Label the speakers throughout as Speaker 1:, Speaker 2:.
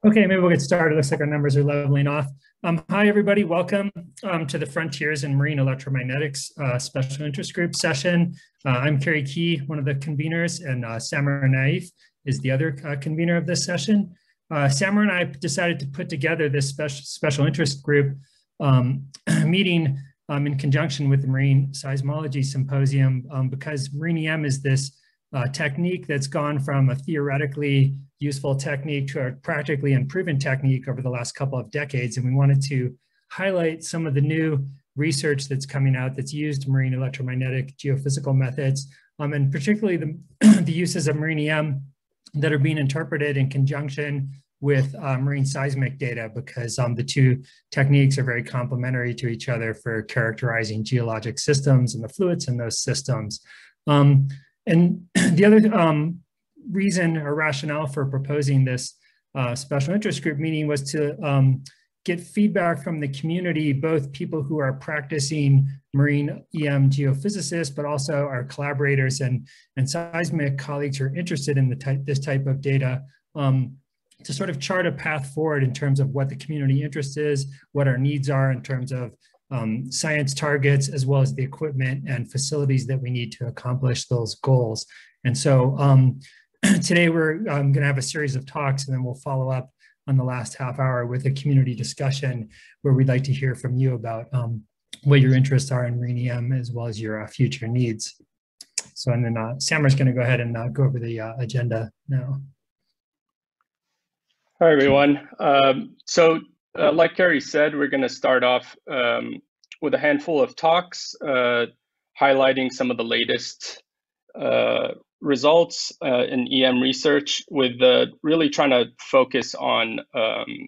Speaker 1: Okay, maybe we'll get started. Looks like our numbers are leveling off. Hi, everybody. Welcome to the Frontiers in Marine Electromagnetics Special Interest Group session. I'm Kerry Key, one of the conveners, and Samar Naif is the other convener of this session. Samar and I decided to put together this special interest group meeting in conjunction with the Marine Seismology Symposium because Marine EM is this technique that's gone from a theoretically useful technique to a practically unproven technique over the last couple of decades. And we wanted to highlight some of the new research that's coming out that's used marine electromagnetic geophysical methods, and particularly the uses of marine EM that are being interpreted in conjunction with marine seismic data, because the two techniques are very complementary to each other for characterizing geologic systems and the fluids in those systems. And the other reason or rationale for proposing this special interest group meeting was to get feedback from the community, both people who are practicing marine EM geophysicists, but also our collaborators and seismic colleagues who are interested in this type of data, to sort of chart a path forward in terms of what the community interest is, what our needs are in terms of science targets, as well as the equipment and facilities that we need to accomplish those goals. And so today we're going to have a series of talks, and then we'll follow up on the last half hour with a community discussion where we'd like to hear from you about what your interests are in marine EM as well as your future needs. So, and then Samar's going to go ahead and go over the agenda now.
Speaker 2: Hi, everyone. Like Kerry said, we're going to start off with a handful of talks highlighting some of the latest results in EM research, with really trying to focus on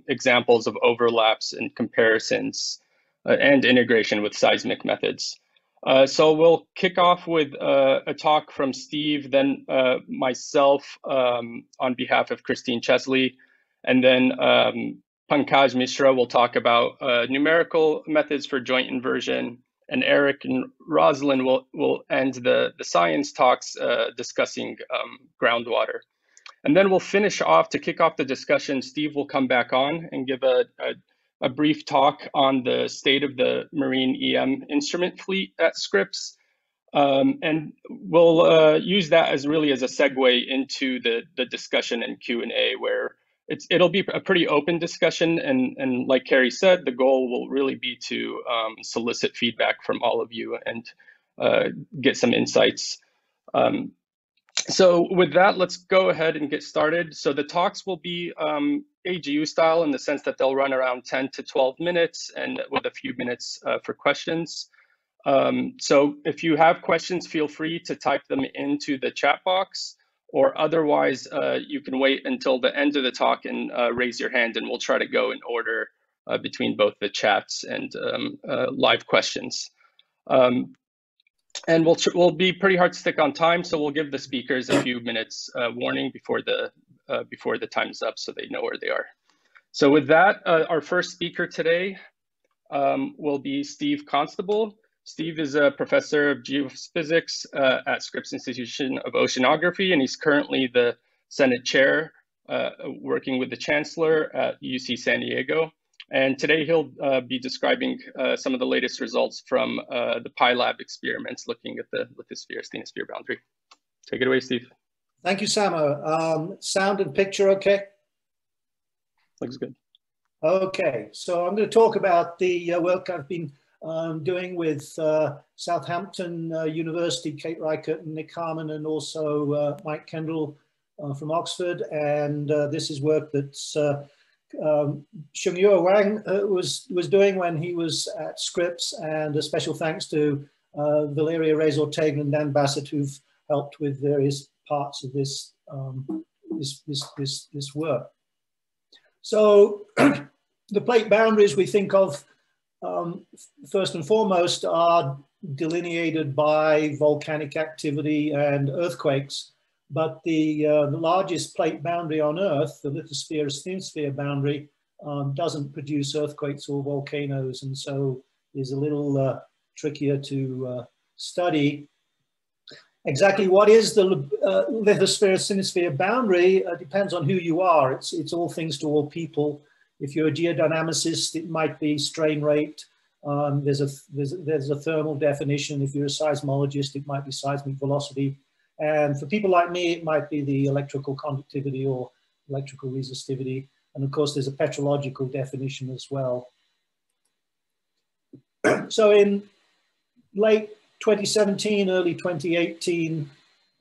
Speaker 2: examples of overlaps and comparisons and integration with seismic methods. So we'll kick off with a talk from Steve, then myself on behalf of Christine Chesley, and then Pankaj Mishra will talk about numerical methods for joint inversion, and Eric and Rosalind will end the science talks discussing groundwater. And then we'll finish off, to kick off the discussion, Steve will come back on and give a brief talk on the state of the marine EM instrument fleet at Scripps. And we'll use that as really as a segue into the discussion and Q&A, where it'll be a pretty open discussion, and like Kerry said, the goal will really be to solicit feedback from all of you and get some insights. So with that, let's go ahead and get started. So the talks will be AGU style, in the sense that they'll run around 10 to 12 minutes and with a few minutes for questions. So if you have questions, feel free to type them into the chat box, or otherwise you can wait until the end of the talk and raise your hand, and we'll try to go in order between both the chats and live questions. And we'll be pretty hard to stick on time, so we'll give the speakers a few minutes warning before the time's up, so they know where they are. So with that, our first speaker today will be Steve Constable. Steve is a professor of geophysics at Scripps Institution of Oceanography, and he's currently the Senate chair working with the chancellor at UC San Diego. And today he'll be describing some of the latest results from the PyLab experiments looking at the lithosphere-asthenosphere boundary. Take it away, Steve.
Speaker 3: Thank you, Samo. Sound and picture okay?
Speaker 2: Looks good.
Speaker 3: Okay, so I'm going to talk about the work I've been doing with Southampton University, Kate Reichert and Nick Harmon, and also Mike Kendall from Oxford. And this is work that's Shungyue Wang was doing when he was at Scripps, and a special thanks to Valeria Reyes-Ortega and Dan Bassett, who've helped with various parts of this this work. So the plate boundaries we think of first and foremost are delineated by volcanic activity and earthquakes, but the largest plate boundary on Earth, the lithosphere-asthenosphere boundary, doesn't produce earthquakes or volcanoes, and so is a little trickier to study. Exactly what is the lithosphere-asthenosphere boundary depends on who you are. It's all things to all people. If you're a geodynamicist, it might be strain rate. There's a thermal definition. If you're a seismologist, it might be seismic velocity. And for people like me, it might be the electrical conductivity or electrical resistivity. And of course, there's a petrological definition as well. So in late 2017, early 2018,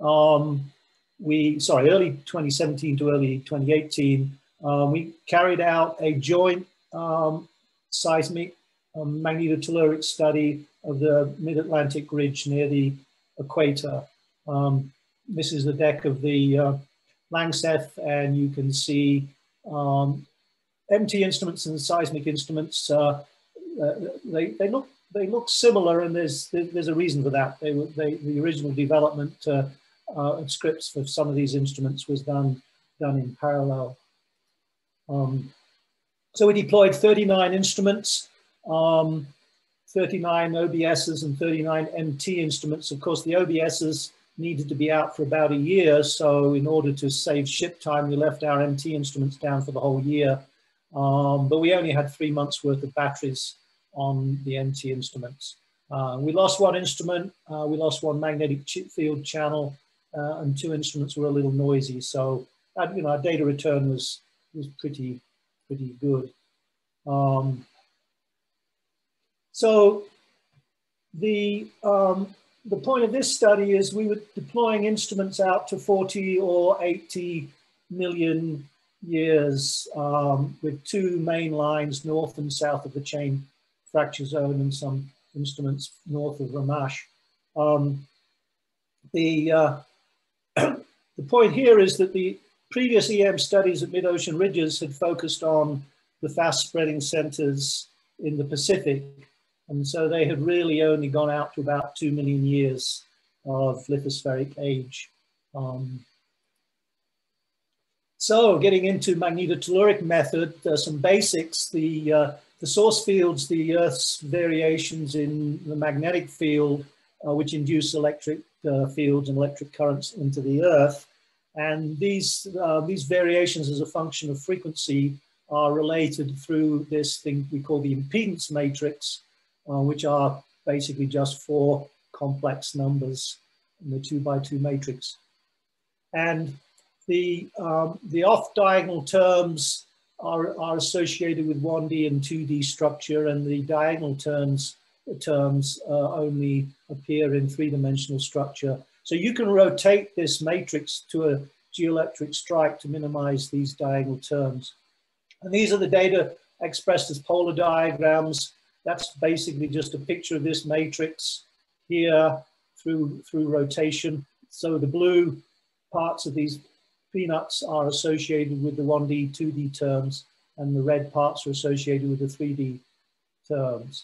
Speaker 3: early 2017 to early 2018, we carried out a joint seismic magnetotoluric study of the mid-Atlantic ridge near the equator. This is the deck of the Langseth, and you can see MT instruments and seismic instruments. They look similar, and there's a reason for that. The original development at Scripps for some of these instruments was done in parallel. So we deployed 39 instruments, 39 OBSs and 39 MT instruments. Of course, the OBSs needed to be out for about a year, so in order to save ship time, we left our MT instruments down for the whole year. But we only had 3 months worth of batteries on the MT instruments. We lost one instrument, we lost one magnetic field channel, and 2 instruments were a little noisy. So, our data return was pretty good. So the point of this study is we were deploying instruments out to 40 or 80 million years with 2 main lines north and south of the chain fracture zone and some instruments north of Ramash. The point here is that the previous EM studies at mid-ocean ridges had focused on the fast spreading centers in the Pacific. And so they had really only gone out to about 2 million years of lithospheric age. So getting into Magnetotoluric method, some basics. The source fields, the Earth's variations in the magnetic field, which induce electric fields and electric currents into the Earth. And these variations as a function of frequency are related through this thing we call the impedance matrix, which are basically just 4 complex numbers in the 2x2 matrix. And the off-diagonal terms are associated with 1D and 2D structure, and the diagonal terms only appear in 3-dimensional structure. So you can rotate this matrix to a geoelectric strike to minimize these diagonal terms. And these are the data expressed as polar diagrams. That's basically just a picture of this matrix here through rotation. So the blue parts of these peanuts are associated with the 1D, 2D terms, and the red parts are associated with the 3D terms.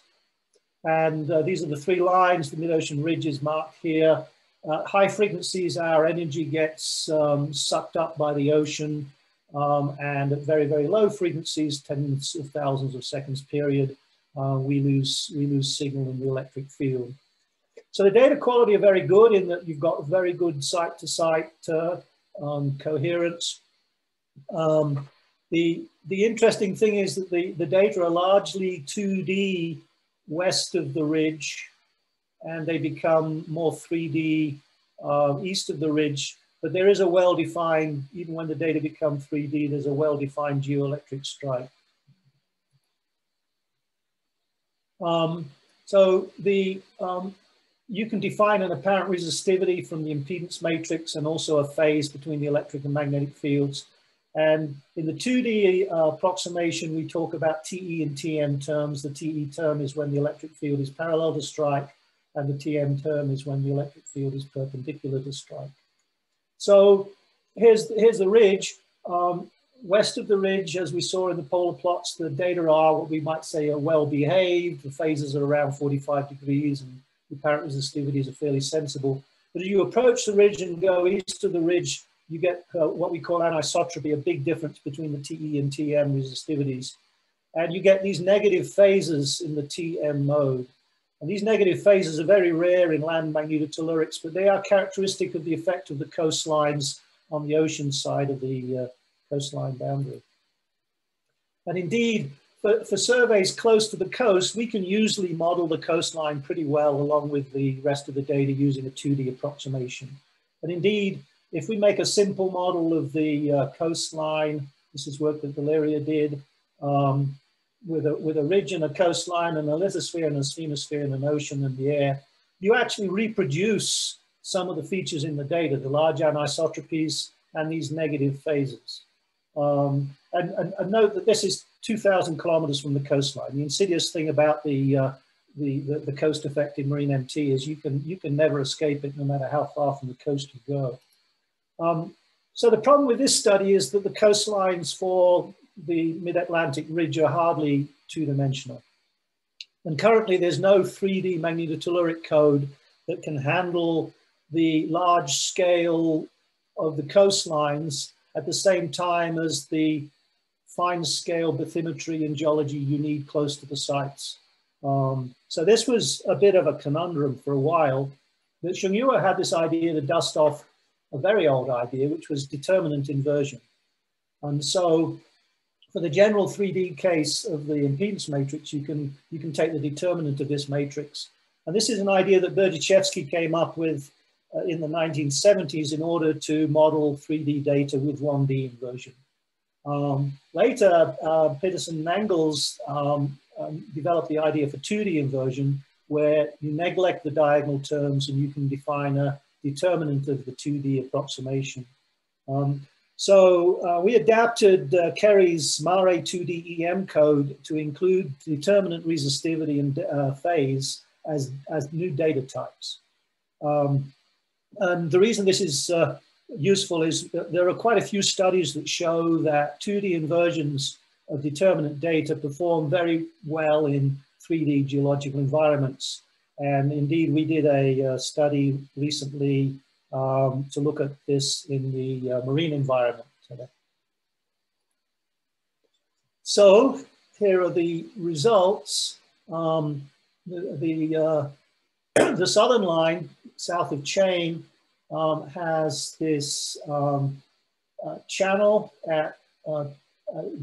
Speaker 3: And these are the 3 lines, the mid-ocean ridge is marked here. High frequencies, our energy gets sucked up by the ocean, and at very, very low frequencies, tens of thousands of seconds period, we lose signal in the electric field. So the data quality are very good in that you've got very good site-to-site coherence. The interesting thing is that the data are largely 2D west of the ridge, and they become more 3D east of the ridge. But there is a well-defined, even when the data become 3D, there's a well-defined geoelectric strike. So you can define an apparent resistivity from the impedance matrix and also a phase between the electric and magnetic fields. And in the 2D approximation, we talk about TE and TM terms. The TE term is when the electric field is parallel to strike, and the TM term is when the electric field is perpendicular to strike. So here's the ridge. West of the ridge, as we saw in the polar plots, the data are what we might say are well behaved. The phases are around 45 degrees and the apparent resistivities are fairly sensible. But as you approach the ridge and go east of the ridge, you get what we call anisotropy, a big difference between the TE and TM resistivities. And you get these negative phases in the TM mode. And these negative phases are very rare in land magnetotellurics, but they are characteristic of the effect of the coastlines on the ocean side of the coastline boundary. And indeed, for surveys close to the coast, we can usually model the coastline pretty well along with the rest of the data using a 2D approximation. And indeed, if we make a simple model of the coastline, this is work that Valeria did, with a ridge and a coastline and a lithosphere and a asthenosphere and an ocean and the air, you actually reproduce some of the features in the data, the large anisotropies and these negative phases. And note that this is 2,000 kilometers from the coastline. The insidious thing about the coast effect in marine MT is you can never escape it no matter how far from the coast you go. So the problem with this study is that the coastlines for the mid-Atlantic ridge are hardly two-dimensional. And currently there's no 3D magnetotelluric code that can handle the large scale of the coastlines at the same time as the fine scale bathymetry and geology you need close to the sites. So this was a bit of a conundrum for a while, but Shungyua had this idea to dust off a very old idea, which was determinant inversion. And so for the general 3D case of the impedance matrix, you can take the determinant of this matrix. And this is an idea that Berdichevsky came up with in the 1970s in order to model 3D data with 1D inversion. Later, Peterson and Engels developed the idea for 2D inversion, where you neglect the diagonal terms and you can define a determinant of the 2D approximation. So we adapted Kerry's Mare 2D EM code to include determinant resistivity and phase as new data types. And the reason this is useful is that there are quite a few studies that show that 2D inversions of determinant data perform very well in 3D geological environments. And indeed, we did a study recently to look at this in the marine environment. So here are the results. The southern line, south of Chain, has this channel at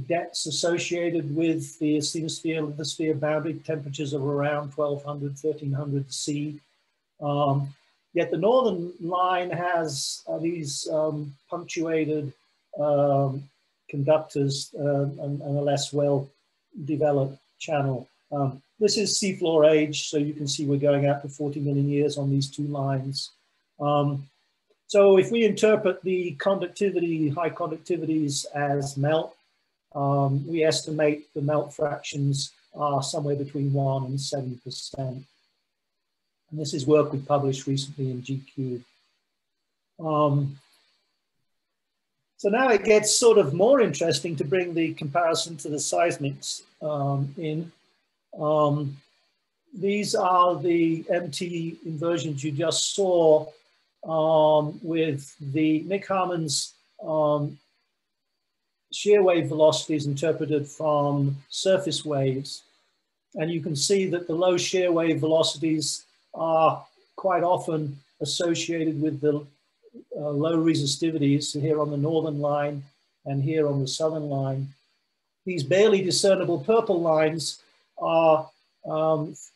Speaker 3: depths associated with the asthenosphere, lithosphere boundary temperatures of around 1200, 1300 C. Yet the northern line has these punctuated conductors and a less well-developed channel. This is seafloor age, so you can see we're going out to 40 million years on these two lines. So if we interpret the conductivity, high conductivities as melt, we estimate the melt fractions are somewhere between 1 and 70%. And this is work we published recently in GQ. So now it gets sort of more interesting to bring the comparison to the seismics in. These are the MT inversions you just saw with the Nick Harmon's shear wave velocities interpreted from surface waves. And you can see that the low shear wave velocities are quite often associated with the low resistivities here on the northern line and here on the southern line. These barely discernible purple lines are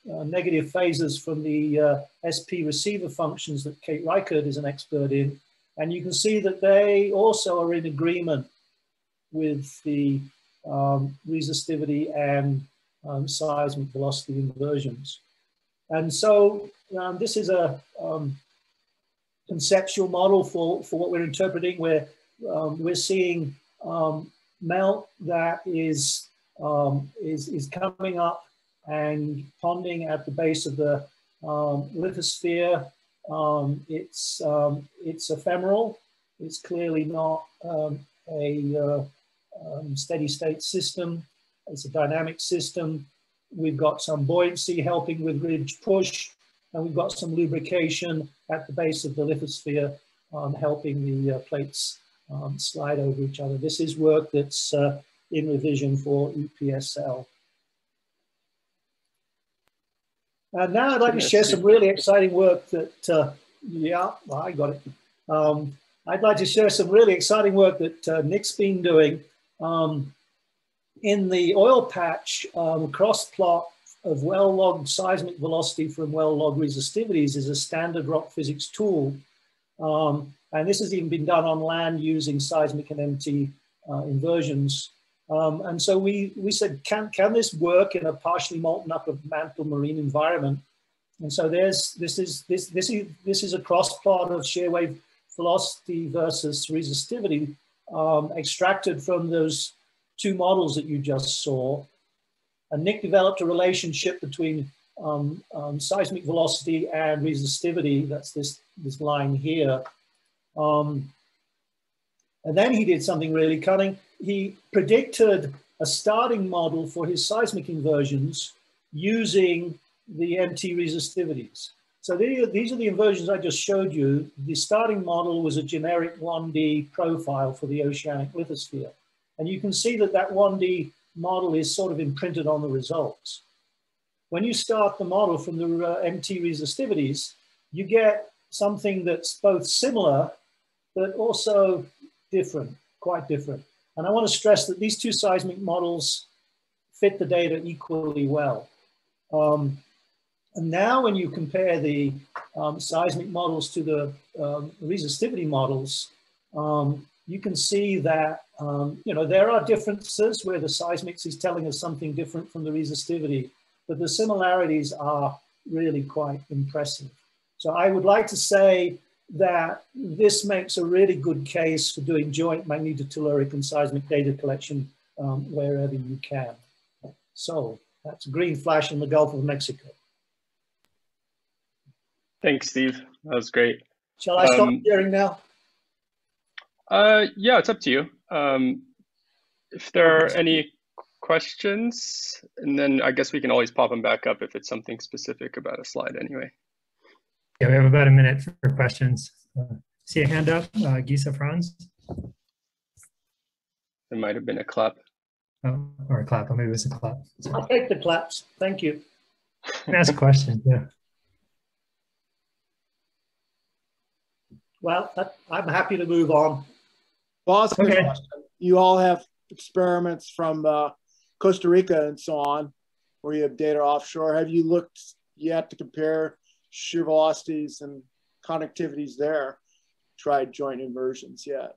Speaker 3: negative phases from the SP receiver functions that Kate Reichert is an expert in. And you can see that they also are in agreement with the resistivity and seismic velocity inversions. And so this is a conceptual model for what we're interpreting, where we're seeing melt that is coming up and ponding at the base of the lithosphere. It's ephemeral. It's clearly not a steady state system. It's a dynamic system. We've got some buoyancy helping with ridge push, and we've got some lubrication at the base of the lithosphere helping the plates slide over each other. This is work that's in revision for EPSL. And now I'd like to share some really exciting work that, yeah, I got it. I'd like to share some really exciting work that Nick's been doing in the oil patch. Cross plot of well-logged seismic velocity from well-logged resistivities is a standard rock physics tool. And this has even been done on land using seismic and MT inversions. And so we said, can this work in a partially molten up of mantle marine environment? And so this is a cross plot of shear wave velocity versus resistivity extracted from those two models that you just saw. And Nick developed a relationship between seismic velocity and resistivity. That's this line here. And then he did something really cunning. He predicted a starting model for his seismic inversions using the MT resistivities. So these are the inversions I just showed you. The starting model was a generic 1D profile for the oceanic lithosphere. And you can see that that 1D model is sort of imprinted on the results. When you start the model from the MT resistivities, you get something that's both similar, but also different, quite different. And I want to stress that these two seismic models fit the data equally well. And now when you compare the seismic models to the resistivity models, you can see that, you know, there are differences where the seismics is telling us something different from the resistivity, but the similarities are really quite impressive. So I would like to say that this makes a really good case for doing joint magnetotelluric and seismic data collection wherever you can. So that's a green flash in the Gulf of Mexico.
Speaker 2: Thanks, Steve. That was great.
Speaker 3: Shall I stop sharing now?
Speaker 2: Yeah, it's up to you. If there are any questions, and then I guess we can always pop them back up if it's something specific about a slide anyway.
Speaker 1: Yeah, we have about a minute for questions. See a hand up, Gisa Franz?
Speaker 2: It might have been a clap.
Speaker 1: Oh, or a clap, or maybe it was a clap.
Speaker 3: Sorry. I'll take the claps, thank you.
Speaker 1: Ask a question, yeah.
Speaker 3: Well, I'm happy to move on.
Speaker 4: Well, that's a good question. You all have experiments from Costa Rica and so on, where you have data offshore. Have you looked yet to compare shear velocities and conductivities there? Tried joint inversions yet?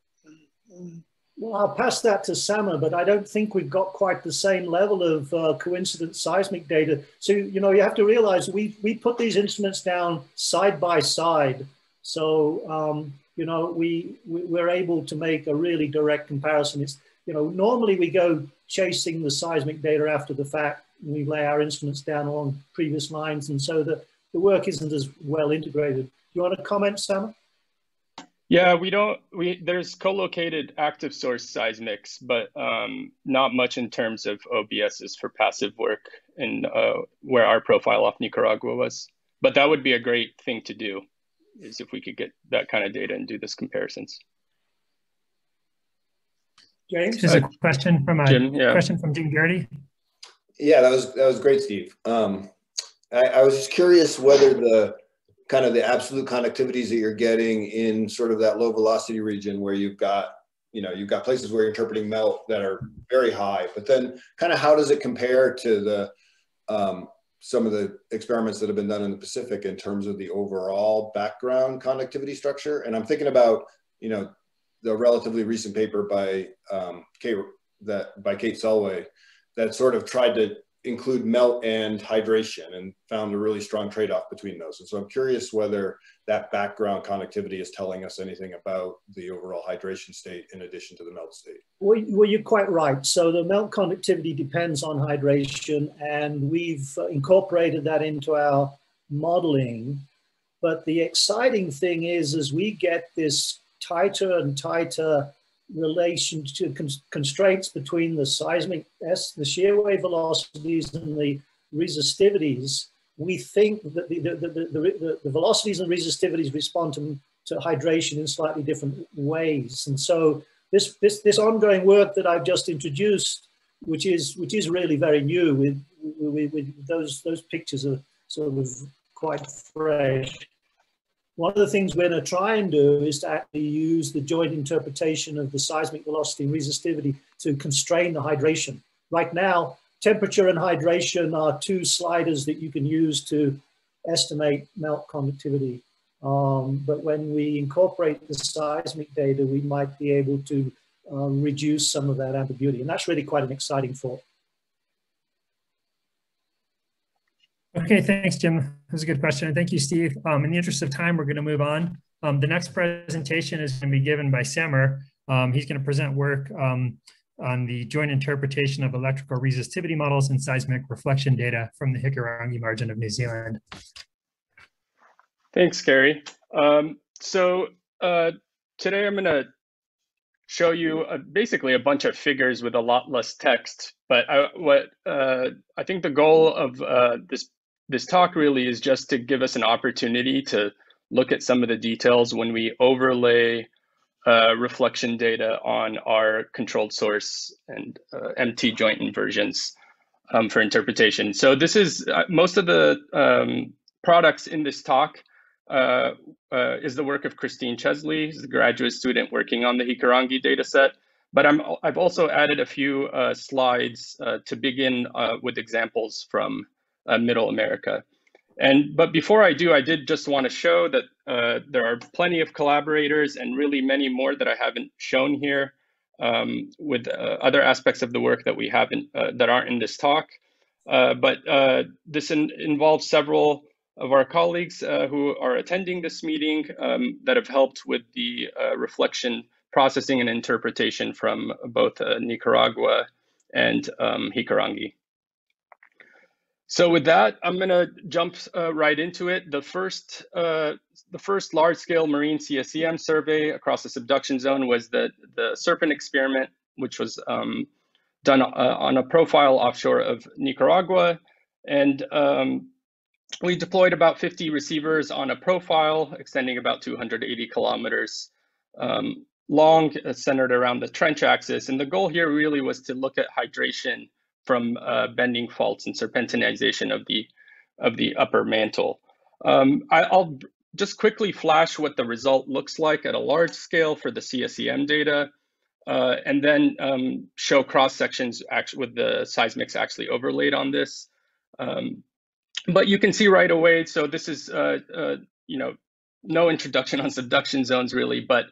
Speaker 3: Well, I'll pass that to Sama, but I don't think we've got quite the same level of coincident seismic data. So, you know, you have to realize we put these instruments down side by side. So, you know, we're able to make a really direct comparison. It's, you know, normally we go chasing the seismic data after the fact. We lay our instruments down along previous lines, and so the work isn't as well integrated. Do you want to comment, Sam?
Speaker 2: Yeah, there's co-located active source seismics, but not much in terms of OBSs for passive work in where our profile off Nicaragua was. But that would be a great thing to do, is if we could get that kind of data and do this comparisons.
Speaker 3: James?
Speaker 1: There's a question from
Speaker 2: Jim, yeah.
Speaker 1: Jim Garrity.
Speaker 5: Yeah, that was great, Steve. I was just curious whether the kind of the absolute conductivities that you're getting in sort of that low velocity region where you've got places where you're interpreting melt that are very high, but then kind of how does it compare to the some of the experiments that have been done in the Pacific in terms of the overall background conductivity structure? And I'm thinking about, you know, the relatively recent paper by Kate Selway that sort of tried to include melt and hydration and found a really strong trade-off between those. And so I'm curious whether that background conductivity is telling us anything about the overall hydration state in addition to the melt state.
Speaker 3: Well, you're quite right. So the melt conductivity depends on hydration, and we've incorporated that into our modeling. But the exciting thing is, as we get this tighter and tighter relation to constraints between the seismic the shear wave velocities and the resistivities, we think that the velocities and resistivities respond to hydration in slightly different ways. And so this ongoing work that I've just introduced, which is really very new, with those pictures of sort of quite fresh. One of the things we're going to try and do is to actually use the joint interpretation of the seismic velocity and resistivity to constrain the hydration. Right now, temperature and hydration are two sliders that you can use to estimate melt conductivity. But when we incorporate the seismic data, we might be able to reduce some of that ambiguity. And that's really quite an exciting thought.
Speaker 1: Okay, thanks, Jim. That was a good question. And thank you, Steve. In the interest of time, we're going to move on. The next presentation is going to be given by Samer. He's going to present work on the joint interpretation of electrical resistivity models and seismic reflection data from the Hikurangi Margin of New Zealand.
Speaker 2: Thanks, Gary. Today I'm going to show you basically a bunch of figures with a lot less text. But I think the goal of this talk really is just to give us an opportunity to look at some of the details when we overlay reflection data on our controlled source and MT joint inversions for interpretation. So this is most of the products in this talk is the work of Christine Chesley, who's a graduate student working on the Hikurangi data set. But I've also added a few slides to begin with examples from Middle America. But before I do, I did just want to show that there are plenty of collaborators and really many more that I haven't shown here with other aspects of the work that we haven't that aren't in this talk. But this involves several of our colleagues who are attending this meeting that have helped with the reflection processing and interpretation from both Nicaragua and Hikurangi. So with that, I'm going to jump right into it. The first large-scale marine CSEM survey across the subduction zone was the Serpent experiment, which was done on a profile offshore of Nicaragua. And we deployed about 50 receivers on a profile extending about 280 kilometers long, centered around the trench axis. And the goal here really was to look at hydration from bending faults and serpentinization of the upper mantle. I'll just quickly flash what the result looks like at a large scale for the CSEM data, and then show cross sections with the seismics actually overlaid on this. But you can see right away. So this is no introduction on subduction zones really, but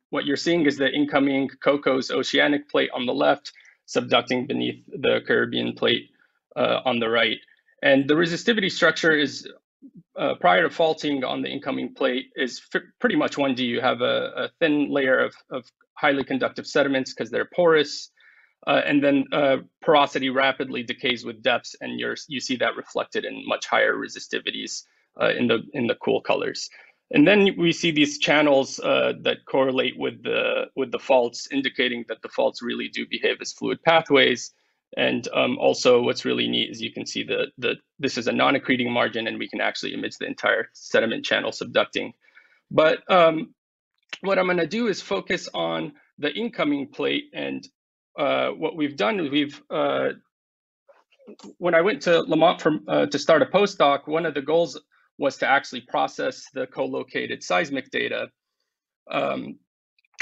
Speaker 2: what you're seeing is the incoming Cocos oceanic plate on the left, subducting beneath the Caribbean plate on the right. And the resistivity structure is, prior to faulting on the incoming plate, is pretty much 1D. You have a thin layer of highly conductive sediments because they're porous, and then porosity rapidly decays with depths, and you see that reflected in much higher resistivities in the cool colors. And then we see these channels that correlate with the faults, indicating that the faults really do behave as fluid pathways. And also, what's really neat is you can see this is a non-accreting margin, and we can actually image the entire sediment channel subducting. But what I'm going to do is focus on the incoming plate. And what we've done is when I went to Lamont to start a postdoc, one of the goals was to actually process the co-located seismic data, or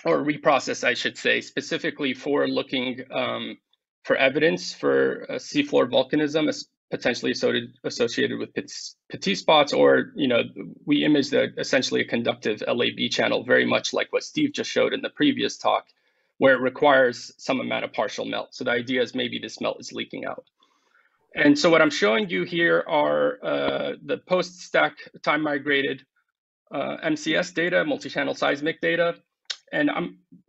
Speaker 2: reprocess, I should say, specifically for looking for evidence for seafloor volcanism, potentially associated with petit spots, or we imaged essentially a conductive LAB channel, very much like what Steve just showed in the previous talk, where it requires some amount of partial melt. So the idea is maybe this melt is leaking out. And so what I'm showing you here are the post-stack time-migrated MCS data, multi-channel seismic data. And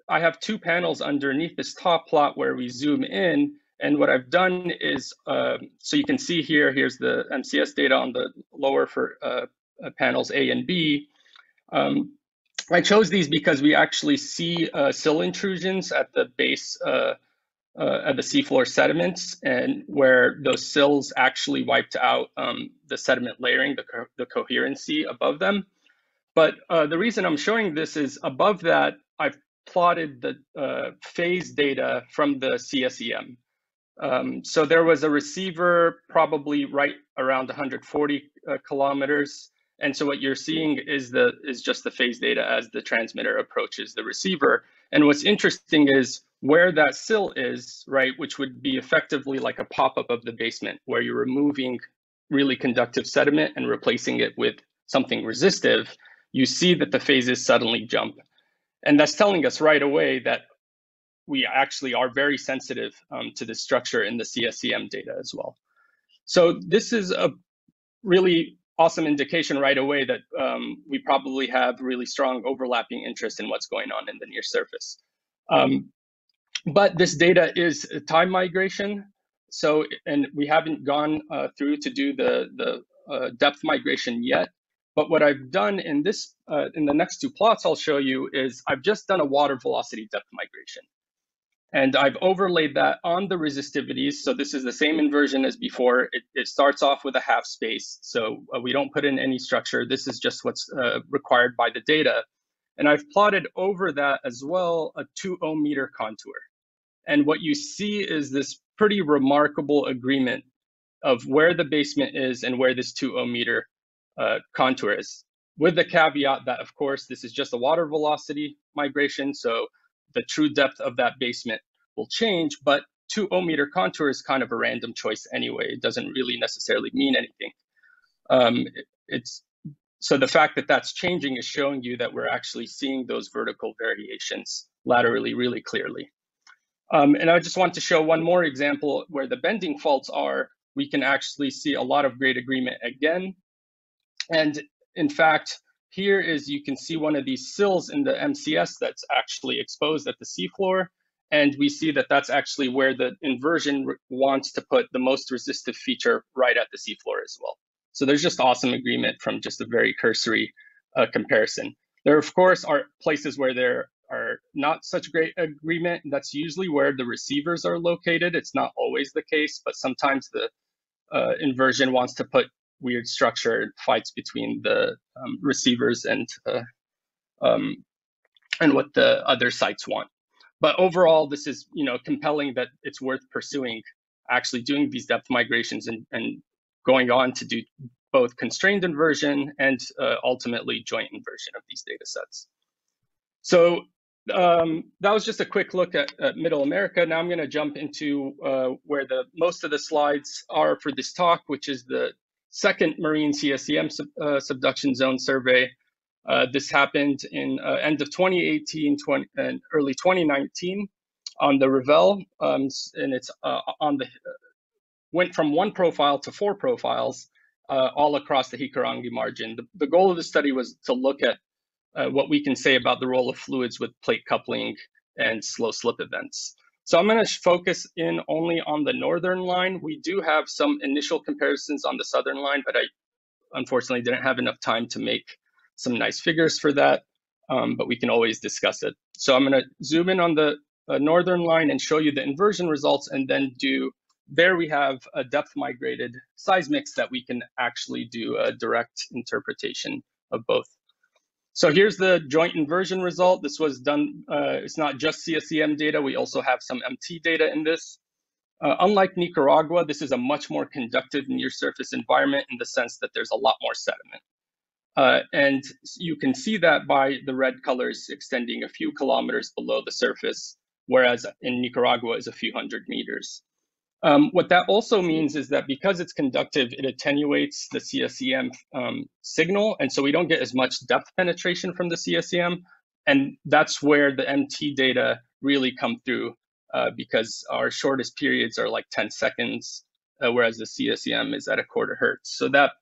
Speaker 2: I have two panels underneath this top plot where we zoom in. And what I've done is, so you can see here's the MCS data on the lower for panels A and B. I chose these because we actually see sill intrusions at the base of the seafloor sediments, and where those sills actually wiped out the sediment layering, the coherency above them. But the reason I'm showing this is above that, I've plotted the phase data from the CSEM. So there was a receiver probably right around 140 kilometers. And so what you're seeing is just the phase data as the transmitter approaches the receiver. And what's interesting is where that sill is, right, which would be effectively like a pop-up of the basement, where you're removing really conductive sediment and replacing it with something resistive, you see that the phases suddenly jump. And that's telling us right away that we actually are very sensitive to the structure in the CSEM data as well. So this is a really awesome indication right away that we probably have really strong overlapping interest in what's going on in the near surface. But this data is time migration. So, and we haven't gone through to do the depth migration yet. But what I've done in this, in the next two plots I'll show you is I've just done a water velocity depth migration. And I've overlaid that on the resistivities. So this is the same inversion as before. It starts off with a half space. So we don't put in any structure. This is just what's required by the data. And I've plotted over that as well a 2 ohm meter contour. And what you see is this pretty remarkable agreement of where the basement is and where this 2 ohm meter contour is. With the caveat that, of course, this is just a water velocity migration. So the true depth of that basement will change, but 2 ohm meter contour is kind of a random choice anyway. It doesn't really necessarily mean anything. So the fact that that's changing is showing you that we're actually seeing those vertical variations laterally really clearly. And I just want to show one more example where the bending faults are. We can actually see a lot of great agreement again. And in fact, here is, you can see one of these sills in the MCS that's actually exposed at the seafloor. And we see that that's actually where the inversion wants to put the most resistive feature, right at the seafloor as well. So there's just awesome agreement from just a very cursory comparison. There, of course, are places where there are not such great agreement. That's usually where the receivers are located. It's not always the case, but sometimes the inversion wants to put weird structure fights between the receivers and what the other sites want. But overall, this is, you know, compelling that it's worth pursuing, actually doing these depth migrations and going on to do both constrained inversion and ultimately joint inversion of these data sets. So that was just a quick look at Middle America. Now I'm going to jump into where most of the slides are for this talk, which is the second marine CSEM subduction zone survey. This happened in end of 2018 and early 2019 on the Revel, and it's went from 1 profile to 4 profiles all across the Hikurangi margin. The goal of the study was to look at what we can say about the role of fluids with plate coupling and slow slip events. So I'm going to focus in only on the northern line. We do have some initial comparisons on the southern line, but I unfortunately didn't have enough time to make some nice figures for that, but we can always discuss it. So I'm going to zoom in on the northern line and show you the inversion results, and then there we have a depth migrated seismics that we can actually do a direct interpretation of both. So here's the joint inversion result. This was done, it's not just CSEM data, we also have some MT data in this. Unlike Nicaragua, this is a much more conductive near surface environment in the sense that there's a lot more sediment. And you can see that by the red colors extending a few kilometers below the surface, whereas in Nicaragua is a few hundred meters. What that also means is that because it's conductive, it attenuates the CSEM signal, and so we don't get as much depth penetration from the CSEM, and that's where the MT data really come through because our shortest periods are like 10 seconds, whereas the CSEM is at 1/4 hertz. So that,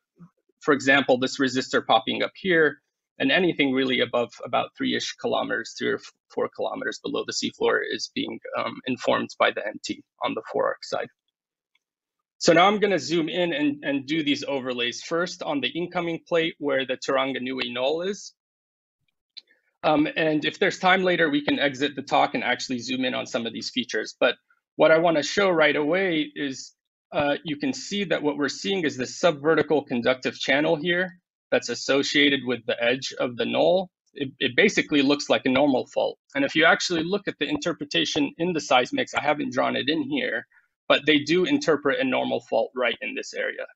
Speaker 2: for example, this resistor popping up here, and anything really above about 3-ish kilometers, 3 or 4 kilometers below the seafloor is being informed by the MT on the 4-arc side. So now I'm going to zoom in and do these overlays first on the incoming plate where the Turanga Nui Null is. And if there's time later, we can exit the talk and actually zoom in on some of these features. But what I want to show right away is you can see that what we're seeing is the subvertical conductive channel here that's associated with the edge of the null. It basically looks like a normal fault. And if you actually look at the interpretation in the seismics, I haven't drawn it in here, but they do interpret a normal fault right in this area.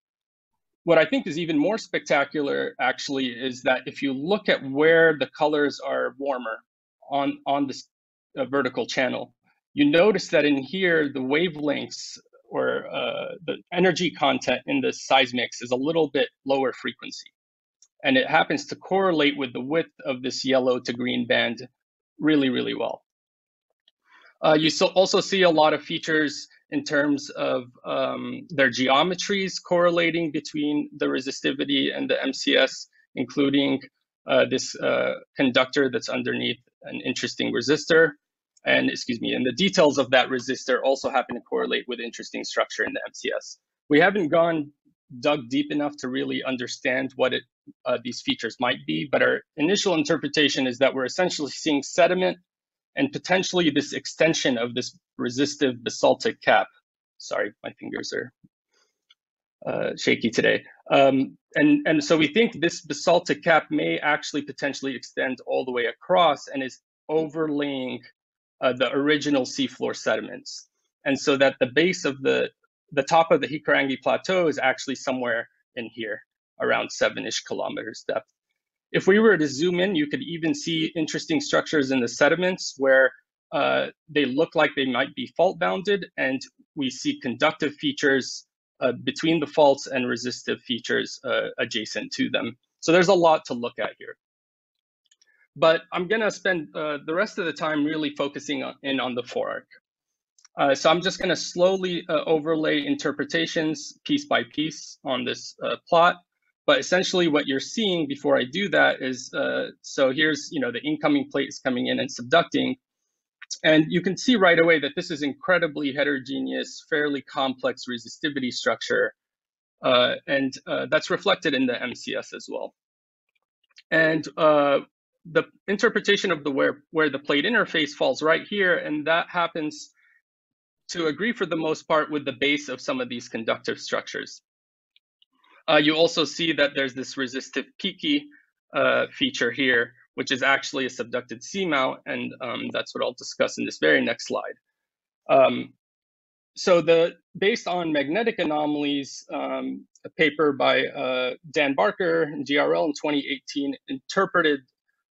Speaker 2: What I think is even more spectacular, actually, is that if you look at where the colors are warmer on this vertical channel, you notice that in here, the wavelengths or the energy content in the seismics is a little bit lower frequency. And it happens to correlate with the width of this yellow to green band really, really well. You also see a lot of features in terms of their geometries correlating between the resistivity and the MCS, including this conductor that's underneath an interesting resistor. And the details of that resistor also happen to correlate with interesting structure in the MCS. We haven't dug deep enough to really understand what these features might be, but our initial interpretation is that we're essentially seeing sediment and potentially this extension of this resistive basaltic cap. Sorry, my fingers are shaky today. And so we think this basaltic cap may actually potentially extend all the way across and is overlaying the original seafloor sediments. And so that the base of the top of the Hikurangi Plateau is actually somewhere in here, around 7-ish kilometers depth. If we were to zoom in, you could even see interesting structures in the sediments where they look like they might be fault bounded, and we see conductive features between the faults and resistive features adjacent to them. So there's a lot to look at here. But I'm going to spend the rest of the time really focusing in on the forearc. So I'm just going to slowly overlay interpretations piece by piece on this plot. But essentially what you're seeing before I do that is, so here's, the incoming plate is coming in and subducting. And you can see right away that this is incredibly heterogeneous, fairly complex resistivity structure. And that's reflected in the MCS as well. And the interpretation of where the plate interface falls right here, and that happens to agree for the most part with the base of some of these conductive structures. You also see that there's this resistive peaky feature here, which is actually a subducted seamount, and that's what I'll discuss in this very next slide. So based on magnetic anomalies, a paper by Dan Barker and GRL in 2018 interpreted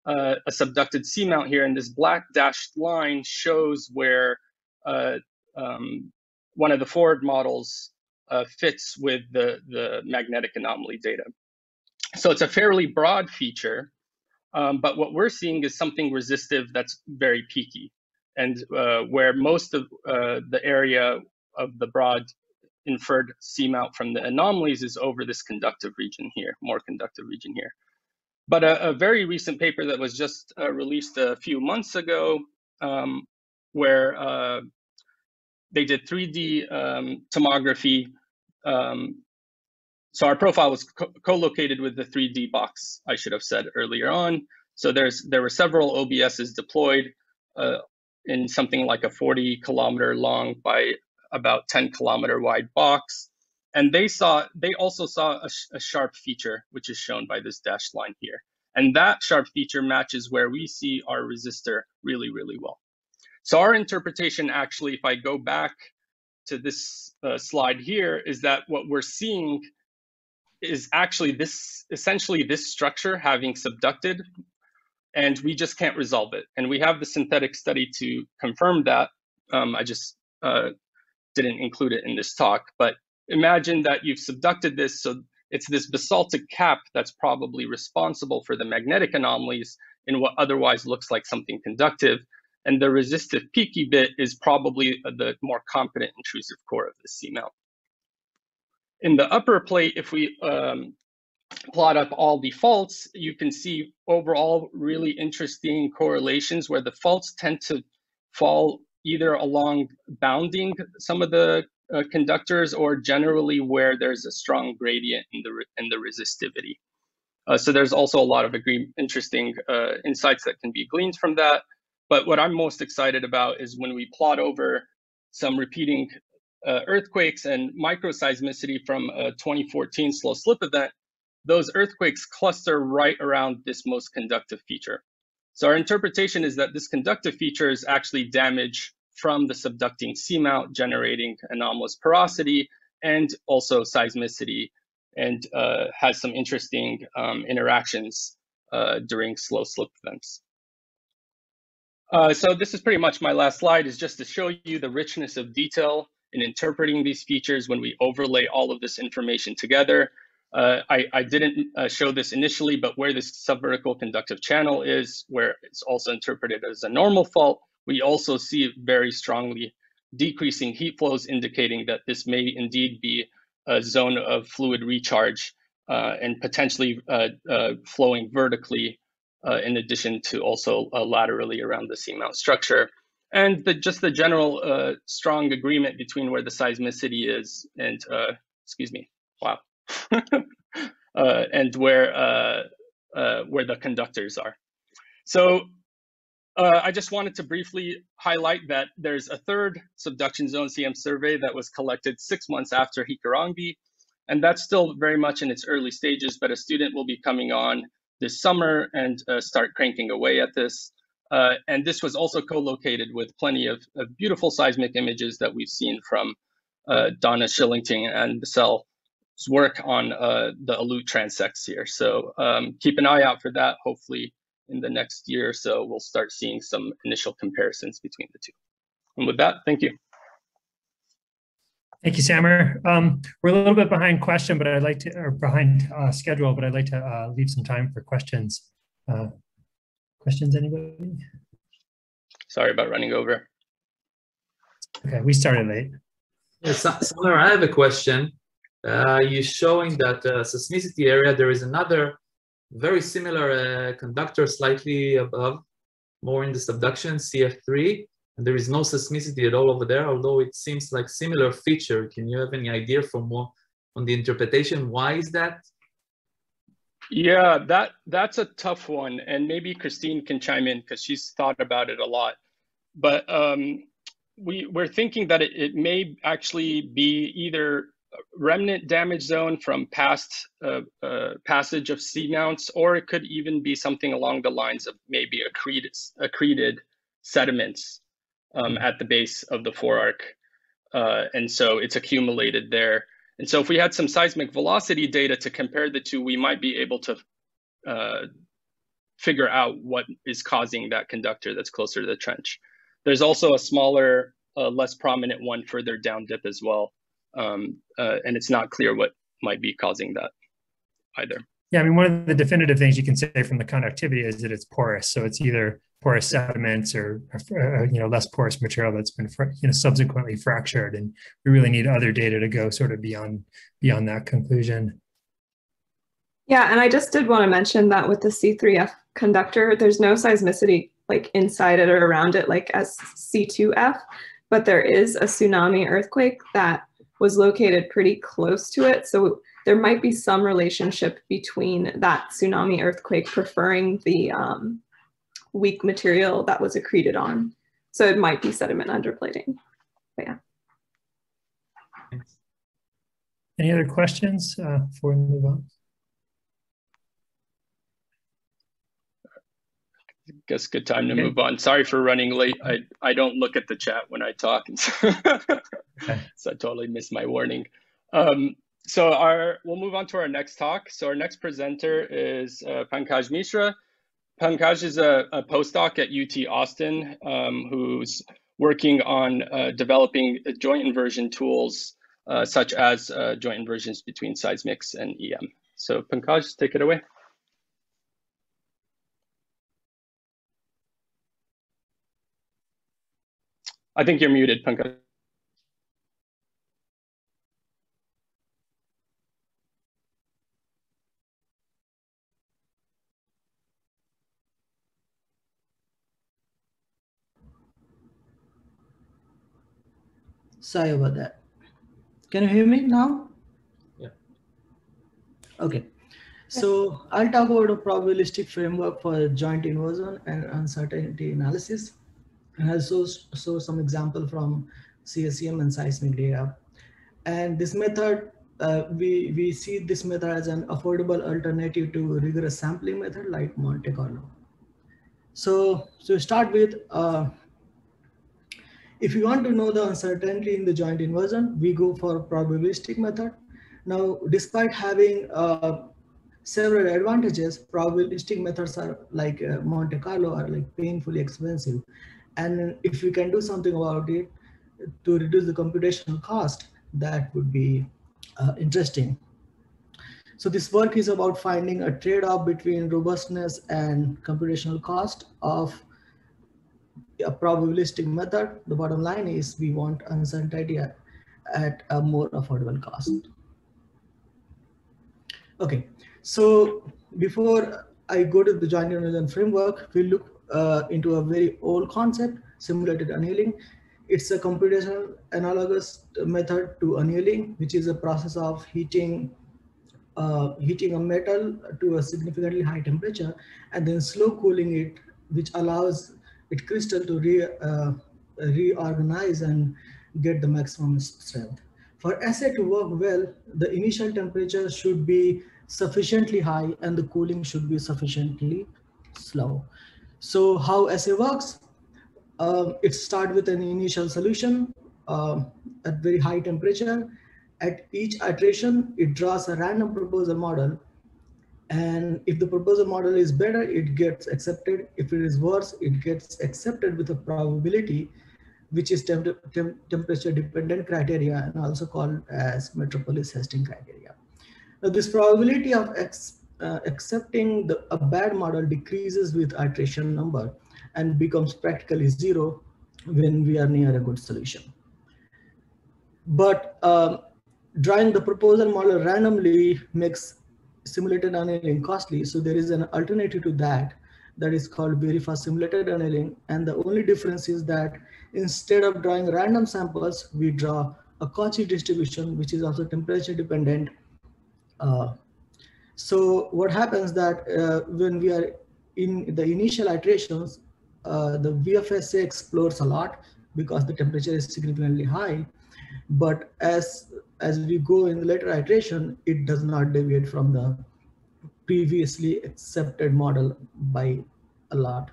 Speaker 2: a subducted seamount here, and this black dashed line shows where one of the forward models fits with the magnetic anomaly data. So it's a fairly broad feature, but what we're seeing is something resistive that's very peaky, and where most of the area of the broad inferred seamount from the anomalies is over this conductive region here, more conductive region here. But a very recent paper that was just released a few months ago, where they did 3D tomography. So our profile was co-located with the 3D box, I should have said earlier on. So there were several OBSs deployed in something like a 40-kilometer long by about 10-kilometer wide box. And they also saw a sharp feature, which is shown by this dashed line here. And that sharp feature matches where we see our resistor really, really well. So our interpretation, actually, if I go back to this slide here, is that what we're seeing is actually essentially this structure having subducted, and we just can't resolve it. And we have the synthetic study to confirm that. I just didn't include it in this talk, but imagine that you've subducted this, so it's this basaltic cap that's probably responsible for the magnetic anomalies in what otherwise looks like something conductive. And the resistive peaky bit is probably the more competent intrusive core of the seamount. In the upper plate, if we plot up all the faults, you can see overall really interesting correlations where the faults tend to fall either along bounding some of the conductors or generally where there's a strong gradient in the resistivity. So there's also a lot of interesting insights that can be gleaned from that. But what I'm most excited about is when we plot over some repeating earthquakes and microseismicity from a 2014 slow slip event, those earthquakes cluster right around this most conductive feature. So our interpretation is that this conductive feature is actually damage from the subducting seamount, generating anomalous porosity and also seismicity, and has some interesting interactions during slow slip events. So this is pretty much my last slide, is just to show you the richness of detail in interpreting these features when we overlay all of this information together. I didn't show this initially, but where this subvertical conductive channel is, where it's also interpreted as a normal fault, we also see very strongly decreasing heat flows, indicating that this may indeed be a zone of fluid recharge and potentially flowing vertically in addition to also laterally around the seamount structure. And just the general strong agreement between where the seismicity is and, excuse me, wow, and where the conductors are. So I just wanted to briefly highlight that there's a third subduction zone CM survey that was collected 6 months after Hikurangi, and that's still very much in its early stages, but a student will be coming on this summer and start cranking away at this. And this was also co-located with plenty of beautiful seismic images that we've seen from Donna Shillington and Bassel's work on the Aleut transects here. So keep an eye out for that. Hopefully in the next year or so, we'll start seeing some initial comparisons between the two. And with that, thank you.
Speaker 1: Thank you, Samer. We're a little bit behind question, but I'd like to, or behind schedule, but I'd like to leave some time for questions. Questions, anybody?
Speaker 2: Sorry about running over.
Speaker 1: Okay, we started late.
Speaker 6: Yeah, Samer, I have a question. You're showing that seismicity area, there is another very similar conductor slightly above, more in the subduction, CF3, and there is no seismicity at all over there, although it seems like similar feature. Can you have any idea from more on the interpretation? Why is that?
Speaker 2: Yeah, that's a tough one, and maybe Christine can chime in because she's thought about it a lot. But we're thinking that it may actually be either remnant damage zone from past passage of seamounts, or it could even be something along the lines of maybe accreted sediments at the base of the forearc. And so it's accumulated there. And so if we had some seismic velocity data to compare the two, we might be able to figure out what is causing that conductor that's closer to the trench. There's also a smaller, less prominent one further down dip as well. And it's not clear what might be causing that either.
Speaker 1: Yeah, I mean, one of the definitive things you can say from the conductivity is that it's porous. So it's either porous sediments or less porous material that's been subsequently fractured, and we really need other data to go sort of beyond that conclusion.
Speaker 7: Yeah, and I just did want to mention that with the C3F conductor, there's no seismicity like inside it or around it like as C2F, but there is a tsunami earthquake that was located pretty close to it. So there might be some relationship between that tsunami earthquake preferring the weak material that was accreted on. So it might be sediment underplating. But yeah.
Speaker 1: Any other questions before we move on?
Speaker 2: I guess good time to move on. Sorry for running late. I don't look at the chat when I talk, so I totally missed my warning. So we'll move on to our next talk. So our next presenter is Pankaj Mishra. Pankaj is a postdoc at UT Austin who's working on developing joint inversion tools such as joint inversions between seismics and EM. So Pankaj, take it away. I think you're muted, Pankaj.
Speaker 8: Sorry about that. Can you hear me now?
Speaker 6: Yeah.
Speaker 8: Okay. So I'll talk about a probabilistic framework for joint inversion and uncertainty analysis. And I'll show some example from CSEM and seismic data. And this method, we see this method as an affordable alternative to rigorous sampling method like Monte Carlo. So start with, If you want to know the uncertainty in the joint inversion, we go for probabilistic method. Now, despite having several advantages, probabilistic methods are like Monte Carlo are like painfully expensive. And if we can do something about it to reduce the computational cost, that would be interesting. So this work is about finding a trade-off between robustness and computational cost of a probabilistic method. The bottom line is we want uncertainty at a more affordable cost. Okay, so before I go to the joint inversion framework, we look into a very old concept, simulated annealing. It's a computational analogous method to annealing, which is a process of heating a metal to a significantly high temperature and then slow cooling it, which allows its crystal to reorganize and get the maximum strength. For assay to work well, the initial temperature should be sufficiently high and the cooling should be sufficiently slow. So how assay works? It starts with an initial solution at very high temperature. At each iteration, it draws a random proposal model. And if the proposal model is better, it gets accepted. If it is worse, it gets accepted with a probability, which is temperature dependent criteria and also called as Metropolis Hastings criteria. Now, this probability of accepting a bad model decreases with iteration number and becomes practically zero when we are near a good solution. But drawing the proposal model randomly makes simulated annealing costly. So there is an alternative to that is called very fast simulated annealing. And the only difference is that instead of drawing random samples, we draw a Cauchy distribution, which is also temperature dependent. So what happens that when we are in the initial iterations, the VFSA explores a lot because the temperature is significantly high. But as we go in the later iteration, it does not deviate from the previously accepted model by a lot.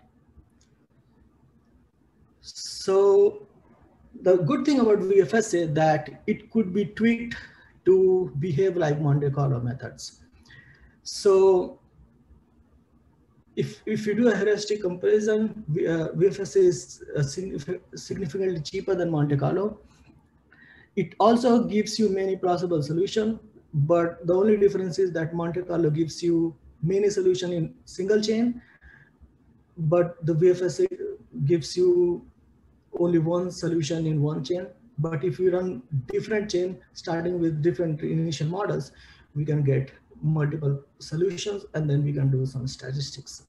Speaker 8: So the good thing about VFSA is that it could be tweaked to behave like Monte Carlo methods. So if you do a heuristic comparison, VFSA is significantly cheaper than Monte Carlo. It also gives you many possible solutions, but the only difference is that Monte Carlo gives you many solutions in single chain, but the VFSA gives you only one solution in one chain. But if you run different chain, starting with different initial models, we can get multiple solutions and then we can do some statistics.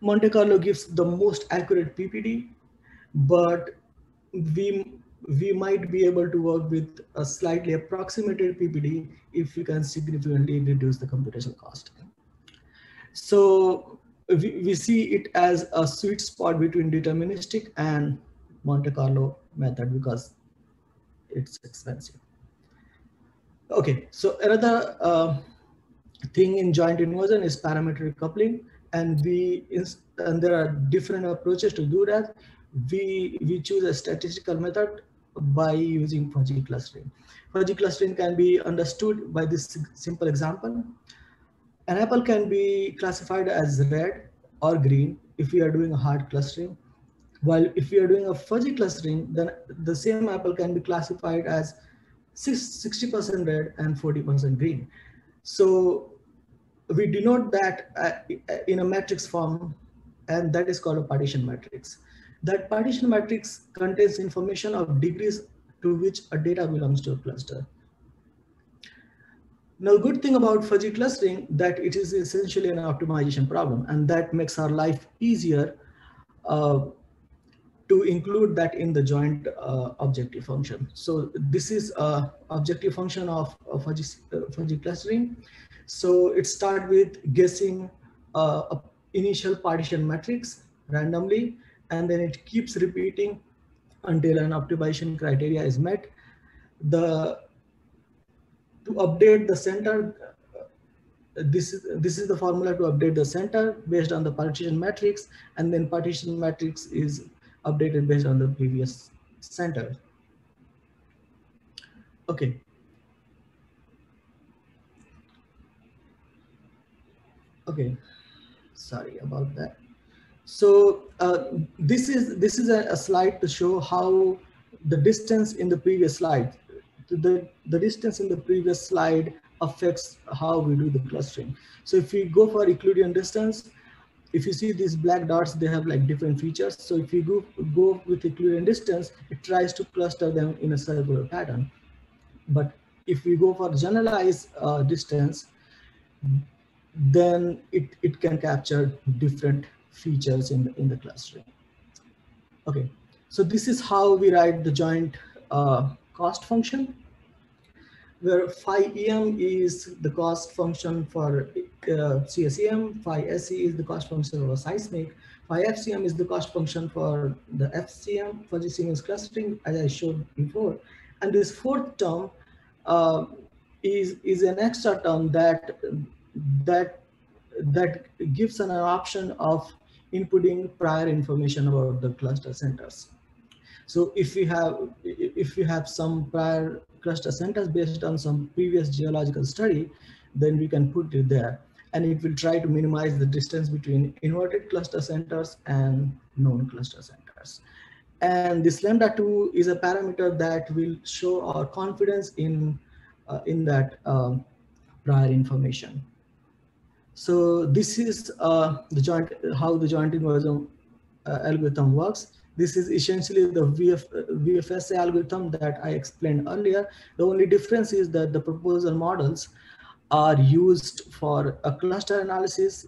Speaker 8: Monte Carlo gives the most accurate PPD, but we might be able to work with a slightly approximated PPD if we can significantly reduce the computational cost. So we see it as a sweet spot between deterministic and Monte Carlo method because it's expensive. Okay, so another thing in joint inversion is parametric coupling, and there are different approaches to do that. We choose a statistical method by using fuzzy clustering. Fuzzy clustering can be understood by this simple example. An apple can be classified as red or green if we are doing a hard clustering, while if we are doing a fuzzy clustering, then the same apple can be classified as 60% red and 40% green. So we denote that in a matrix form, and that is called a partition matrix. That partition matrix contains information of degrees to which a data belongs to a cluster. Now, good thing about fuzzy clustering that it is essentially an optimization problem, and that makes our life easier to include that in the joint objective function. So this is an objective function of fuzzy clustering. So it starts with guessing a initial partition matrix randomly, and then it keeps repeating until an optimization criteria is met. To update the center, this is the formula to update the center based on the partition matrix, and then partition matrix is updated based on the previous center. Okay. Okay, sorry about that. So this is a slide to show how the distance in the previous slide, the distance in the previous slide affects how we do the clustering. So if we go for Euclidean distance, if you see these black dots, they have like different features. So if you go with Euclidean distance, it tries to cluster them in a circular pattern. But if we go for generalized distance, then it can capture different features in the clustering. Okay, so this is how we write the joint cost function, where phi em is the cost function for CSEM, phi SE is the cost function for seismic, phi FCM is the cost function for the FCM, for the Siemens clustering, as I showed before. And this fourth term is an extra term that gives an option of inputting prior information about the cluster centers. So if we have some prior cluster centers based on some previous geological study, then we can put it there, and it will try to minimize the distance between inverted cluster centers and known cluster centers. And this lambda2 is a parameter that will show our confidence in that prior information. So this is how the joint inversion algorithm works. This is essentially the VFSA algorithm that I explained earlier. The only difference is that the proposal models are used for a cluster analysis,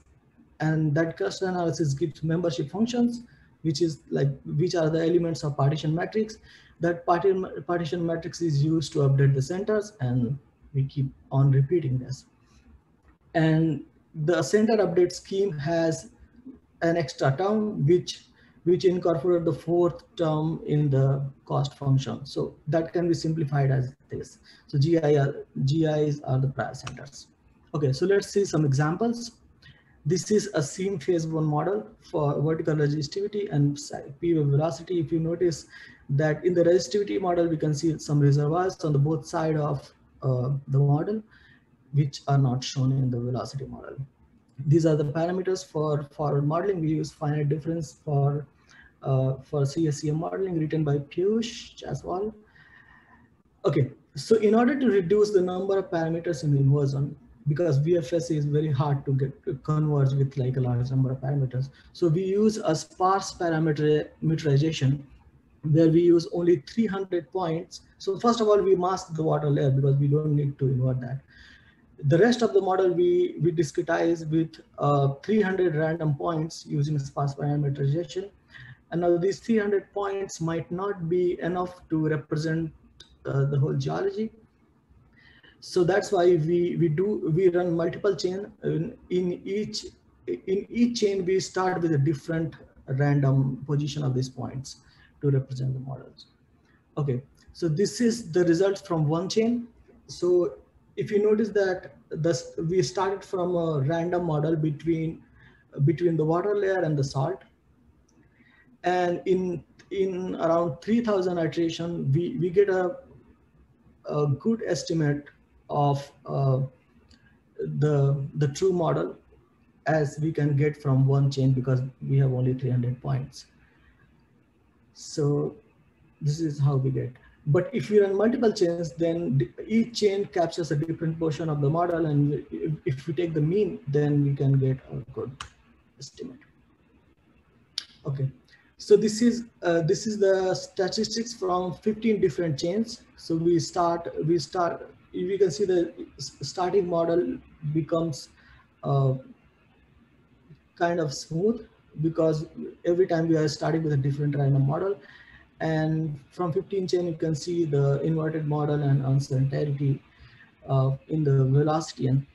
Speaker 8: and that cluster analysis gives membership functions, which are the elements of partition matrix. That partition matrix is used to update the centers, and we keep on repeating this. And the center update scheme has an extra term which incorporates the fourth term in the cost function. So that can be simplified as this. So GIs are the prior centers. Okay, so let's see some examples. This is a seam phase one model for vertical resistivity and P wave velocity. If you notice that in the resistivity model, we can see some reservoirs on the both side of the model, which are not shown in the velocity model. These are the parameters for forward modeling. We use finite difference for CSEM modeling written by Piyush Jaswal. Okay, so in order to reduce the number of parameters in the inversion, because VFSA is very hard to converge with like a large number of parameters, so we use a sparse parameterization where we use only 300 points. So first of all, we mask the water layer because we don't need to invert that. The rest of the model we discretize with 300 random points using sparse parameterization. And now these 300 points might not be enough to represent the whole geology. So that's why we run multiple chain. In each chain we start with a different random position of these points to represent the models. Okay, so this is the result from one chain. So if you notice that we started from a random model between the water layer and the salt, and in around 3,000 iteration, we get a good estimate of the true model as we can get from one chain because we have only 300 points. So this is how we get. But if we run multiple chains, then each chain captures a different portion of the model, and if we take the mean, then we can get a good estimate. Okay, so this is the statistics from 15 different chains. So we can see the starting model becomes kind of smooth because every time we are starting with a different random model. And from 15 chain, you can see the inverted model and uncertainty in the velocity and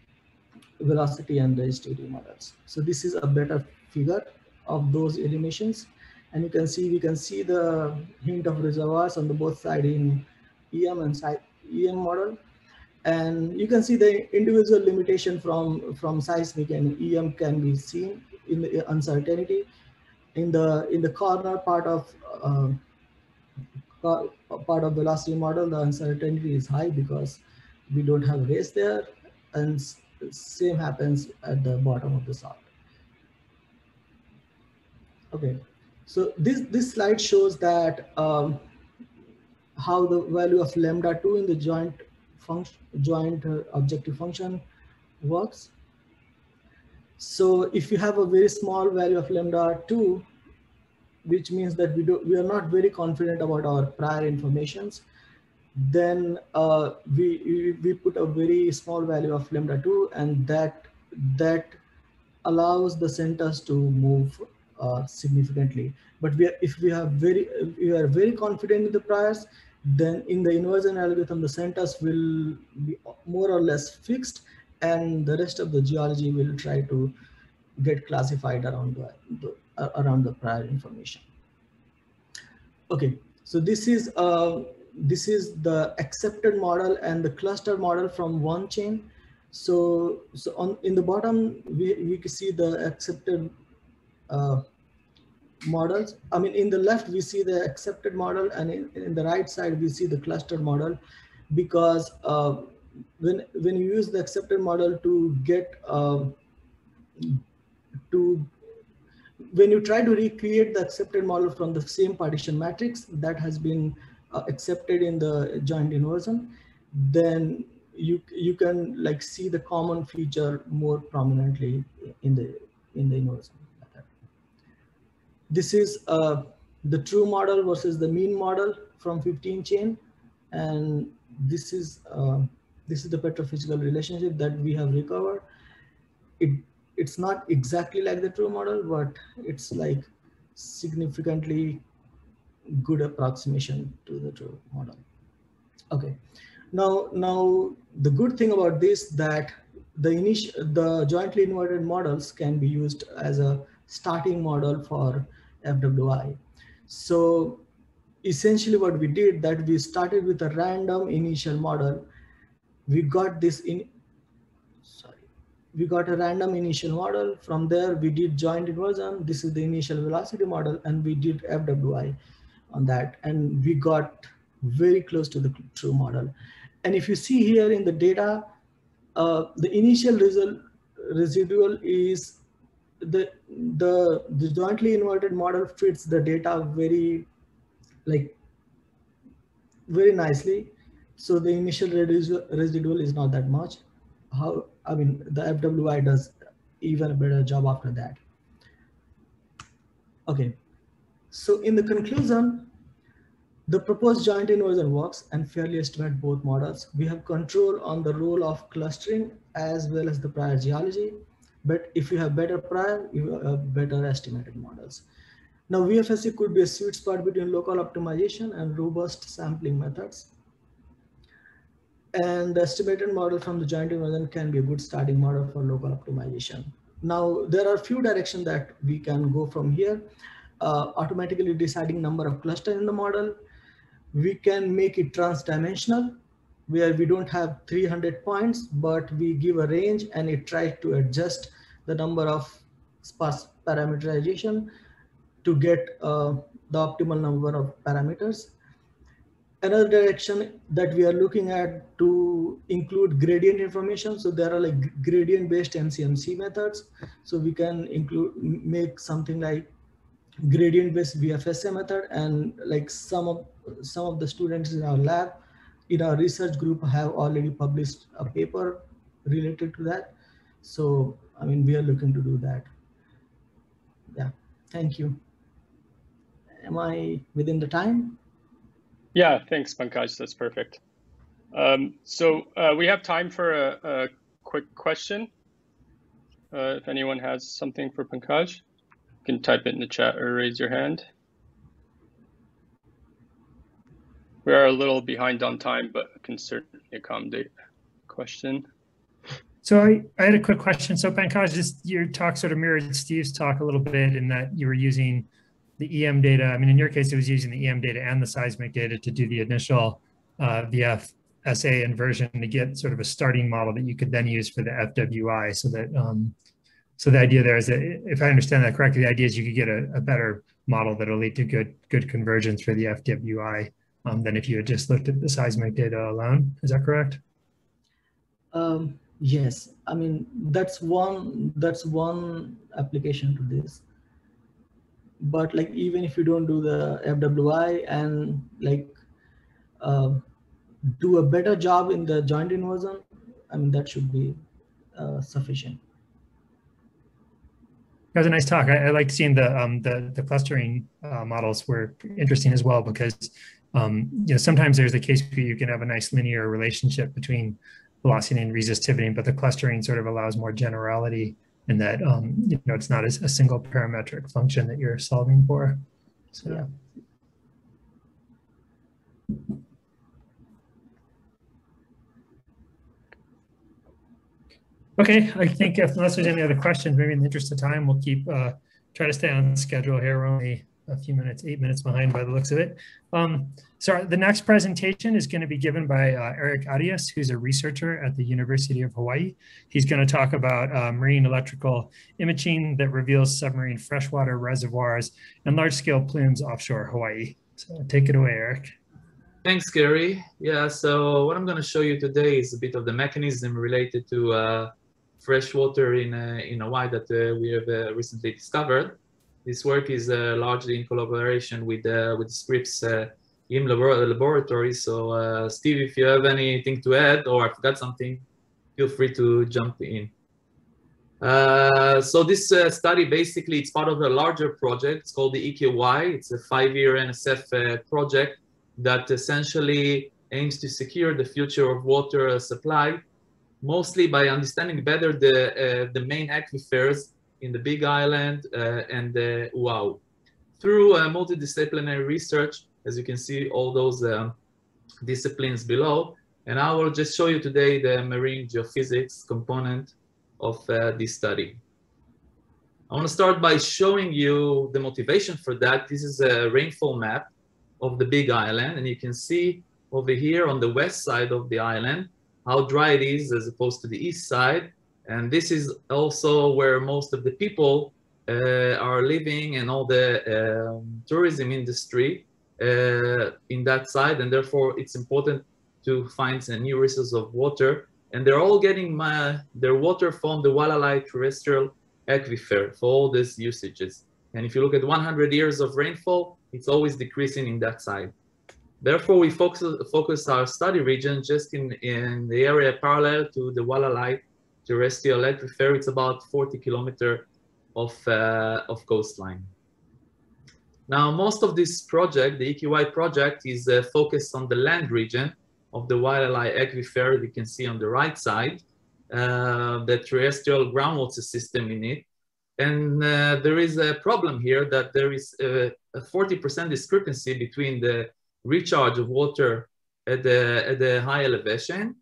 Speaker 8: resistivity models. So this is a better figure of those eliminations. And we can see the hint of reservoirs on the both side in EM and EM model. And you can see the individual limitation from seismic and EM can be seen in the uncertainty. in the corner part of velocity model, the uncertainty is high because we don't have race there, and same happens at the bottom of the sort. Okay, so this slide shows that how the value of lambda2 in the joint objective function works. So if you have a very small value of lambda2, which means that we are not very confident about our prior informations, then we put a very small value of lambda2, and that allows the centers to move significantly. But if we are very confident in the priors, then in the inversion algorithm, the centers will be more or less fixed, and the rest of the geology will try to get classified around the prior information. Okay, so this is the accepted model and the cluster model from one chain. So in the bottom we can see the accepted models. I mean, in the left we see the accepted model, and in the right side we see the clustered model, because when you use the accepted model to get when you try to recreate the accepted model from the same partition matrix that has been accepted in the joint inversion, then you can like see the common feature more prominently in the inversion method. This is the true model versus the mean model from 15 chain, and this is the petrophysical relationship that we have recovered. It's not exactly like the true model, but it's like significantly good approximation to the true model. Okay, now the good thing about this, that the jointly inverted models can be used as a starting model for FWI. So essentially what we did, that we started with a random initial model. We got a random initial model. From there we did joint inversion. This is the initial velocity model, and we did FWI on that, and we got very close to the true model. And if you see here in the data, the initial residual is the jointly inverted model fits the data very nicely. So the initial residual is not that much. I mean, the FWI does even a better job after that. Okay, so in the conclusion, the proposed joint inversion works and fairly estimate both models. We have control on the role of clustering as well as the prior geology. But if you have better prior, you have better estimated models. Now, VFSE could be a sweet spot between local optimization and robust sampling methods. And the estimated model from the joint inversion can be a good starting model for local optimization. Now, there are a few directions that we can go from here. Automatically deciding number of clusters in the model. We can make it transdimensional, where we don't have 300 points, but we give a range and it tries to adjust the number of sparse parameterization to get the optimal number of parameters. Another direction that we are looking at to include gradient information. So there are like gradient based MCMC methods. So we can make something like gradient based VFSA method, and like some of the students in our lab, in our research group, have already published a paper related to that. So I mean, we are looking to do that. Yeah, thank you. Am I within the time?
Speaker 2: Yeah, thanks, Pankaj. That's perfect. So we have time for a quick question. If anyone has something for Pankaj, you can type it in the chat or raise your hand. We are a little behind on time, but can certainly accommodate a question.
Speaker 1: So I had a quick question. So Pankaj, just your talk sort of mirrored Steve's talk a little bit in that you were using the EM data. I mean, in your case, it was using the EM data and the seismic data to do the initial VF Assay inversion to get sort of a starting model that you could then use for the FWI, so that So the idea there is that, if I understand that correctly, the idea is you could get a better model that'll lead to good convergence for the FWI than if you had just looked at the seismic data alone. Is that correct?
Speaker 8: Yes, I mean that's one application to this. But like even if you don't do the FWI and like do a better job in the joint inversion, I mean that should be sufficient.
Speaker 1: That was a nice talk. I liked seeing the clustering models were interesting as well, because sometimes there's a case where you can have a nice linear relationship between velocity and resistivity, but the clustering sort of allows more generality in that it's not a single parametric function that you're solving for. So.
Speaker 8: Yeah.
Speaker 1: Okay, I think unless there's any other questions, maybe in the interest of time, we'll try to stay on schedule here. We're only a few minutes, 8 minutes behind by the looks of it. So the next presentation is going to be given by Eric Arias, who's a researcher at the University of Hawaii. He's going to talk about marine electrical imaging that reveals submarine freshwater reservoirs and large-scale plumes offshore Hawaii. So take it away, Eric.
Speaker 6: Thanks, Gary. Yeah, so what I'm going to show you today is a bit of the mechanism related to freshwater in Hawaii that we have recently discovered. This work is largely in collaboration with the Scripps laboratory. So Steve, if you have anything to add or I forgot something, feel free to jump in. So this study, basically, it's part of a larger project. It's called the EQY. It's a 5-year NSF project that essentially aims to secure the future of water supply, mostly by understanding better the main aquifers in the Big Island and the Oahu. Through multidisciplinary research, as you can see, all those disciplines below, and I will just show you today the marine geophysics component of this study. I want to start by showing you the motivation for that. This is a rainfall map of the Big Island, and you can see over here on the west side of the island how dry it is as opposed to the east side. And this is also where most of the people are living, and all the tourism industry in that side, and therefore it's important to find a new resource of water. And they're all getting their water from the Walalai terrestrial aquifer for all these usages. And if you look at 100 years of rainfall, it's always decreasing in that side. Therefore, we focus our study region just in the area parallel to the Walalai terrestrial aquifer. It's about 40 kilometers of coastline. Now, most of this project, the EQY project, is focused on the land region of the Walalai aquifer. You can see on the right side, the terrestrial groundwater system in it. And there is a problem here that there is a 40% discrepancy between the recharge of water at the high elevation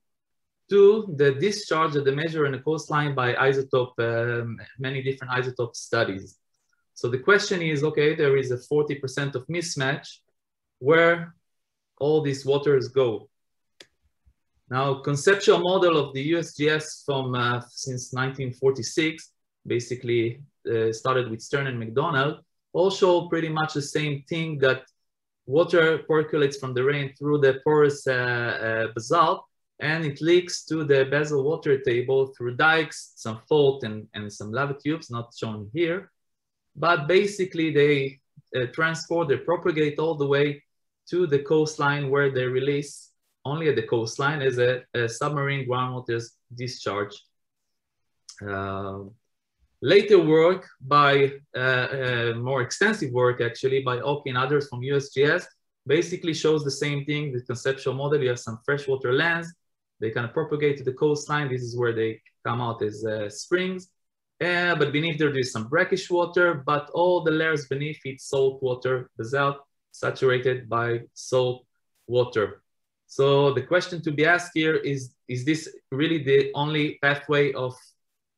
Speaker 6: to the discharge that they measure in the coastline by isotope, many different isotope studies. So the question is, okay, there is a 40% of mismatch. Where all these waters go? Now, conceptual model of the USGS from since 1946, basically started with Stern and McDonald, all show pretty much the same thing, that water percolates from the rain through the porous basalt, and it leaks to the basal water table through dikes, some fault, and some lava tubes, not shown here. But basically they transport, they propagate all the way to the coastline, where they release only at the coastline as a submarine groundwater discharge. Later work by, more extensive work actually, by Oki and others from USGS basically shows the same thing, the conceptual model. You have some freshwater lands, they kind of propagate to the coastline. This is where they come out as springs. But beneath there is some brackish water, but all the layers beneath it, salt water, basalt, saturated by salt water. So the question to be asked here is this really the only pathway of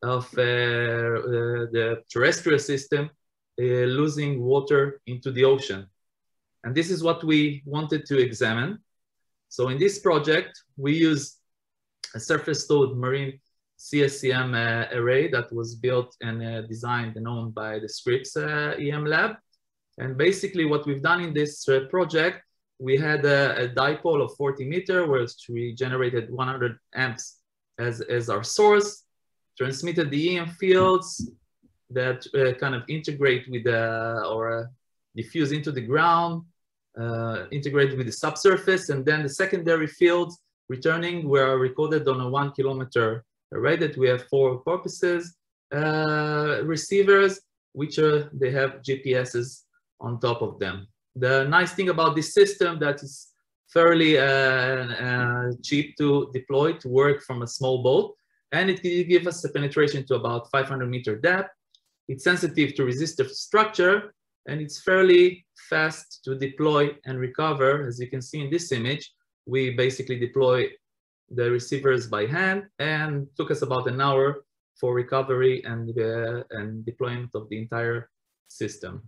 Speaker 6: the terrestrial system losing water into the ocean? And this is what we wanted to examine. So in this project, we use a surface towed marine CSEM array that was built and designed and owned by the Scripps EM lab. And basically what we've done in this project, we had a dipole of 40 meters, where we generated 100 amps as our source, transmitted the EM fields that kind of integrate with or diffuse into the ground, integrate with the subsurface, and then the secondary fields returning were recorded on a 1 kilometer array that we have 4 purposes receivers, which they have GPSs on top of them. The nice thing about this system that is fairly cheap to deploy, to work from a small boat, and it can give us a penetration to about 500-meter depth. It's sensitive to resistive structure, and it's fairly fast to deploy and recover. As you can see in this image, we basically deploy the receivers by hand, and it took us about an hour for recovery and deployment of the entire system.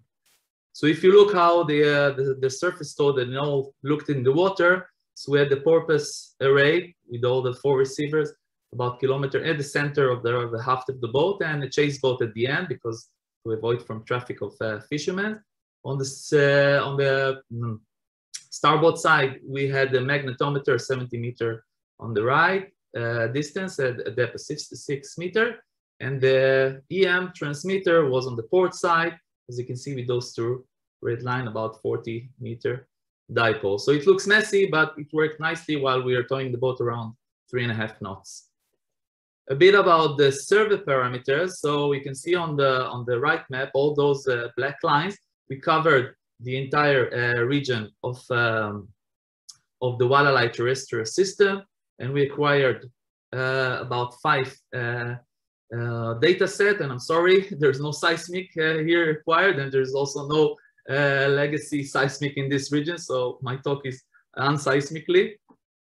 Speaker 6: So if you look how the surface told and all looked in the water, so we had the porpoise array with all the 4 receivers, about kilometer at the center of the haft of the boat, and a chase boat at the end, because to avoid from traffic of fishermen. On the starboard side, we had the magnetometer 70 meter on the right distance at a depth of 6 meter, and the EM transmitter was on the port side, as you can see with those 2 red line, about 40 meter dipole. So it looks messy, but it worked nicely while we were towing the boat around 3.5 knots. A bit about the survey parameters. So you can see on the right map, all those black lines, we covered the entire region of the Walalai terrestrial system, and we acquired about 5 data set. And I'm sorry, there's no seismic here required, and there's also no legacy seismic in this region. So my talk is unseismically.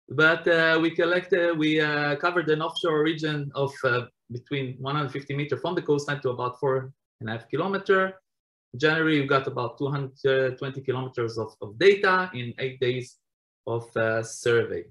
Speaker 6: But we covered an offshore region of between 150 meters from the coastline to about 4.5 kilometers. Generally, we got about 220 kilometers of data in 8 days of survey.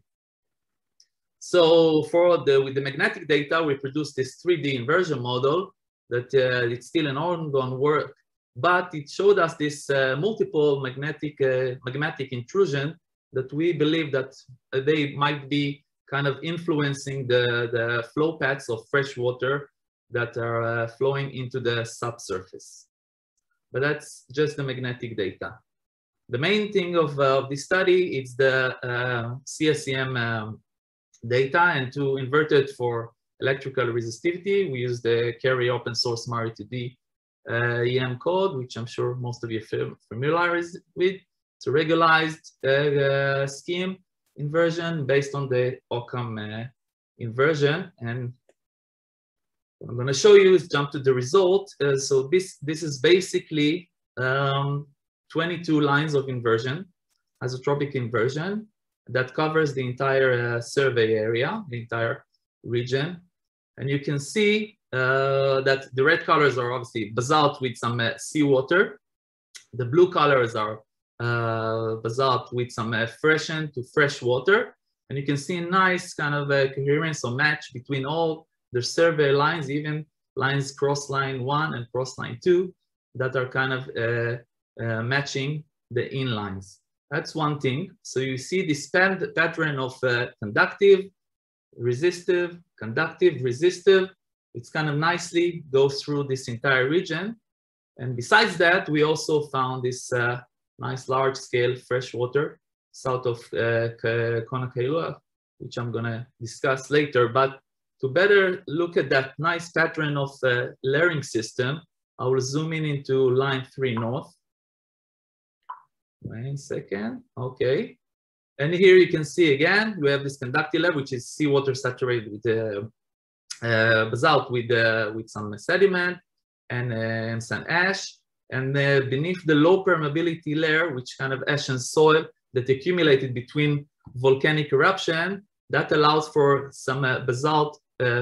Speaker 6: So with the magnetic data, we produced this 3D inversion model that it's still an ongoing work, but it showed us this multiple magmatic intrusion that we believe that they might be kind of influencing the flow paths of fresh water that are flowing into the subsurface. But that's just the magnetic data. The main thing of this study is the CSEM data, and to invert it for electrical resistivity, we use the Carry open source Mari2D EM code, which I'm sure most of you are familiar with. It's a regularized scheme inversion based on the Occam inversion. And what I'm going to show you is jump to the result. So this is basically 22 lines of inversion, isotropic inversion, that covers the entire survey area, the entire region. And you can see that the red colors are obviously basalt with some seawater. The blue colors are basalt with some freshened to fresh water. And you can see a nice kind of coherence or match between all the survey lines, even lines cross line 1 and cross line 2, that are kind of matching the inlines. That's one thing. So you see this pattern of conductive, resistive, conductive, resistive. It's kind of nicely goes through this entire region. And besides that, we also found this nice large-scale freshwater south of Kona Kailua, which I'm going to discuss later. But to better look at that nice pattern of layering system, I will zoom in into line 3 north. Wait a second. Okay. And here you can see again, we have this conductive layer, which is seawater saturated with basalt with some sediment and some ash. And beneath the low permeability layer, which kind of ash and soil that accumulated between volcanic eruption, that allows for some basalt,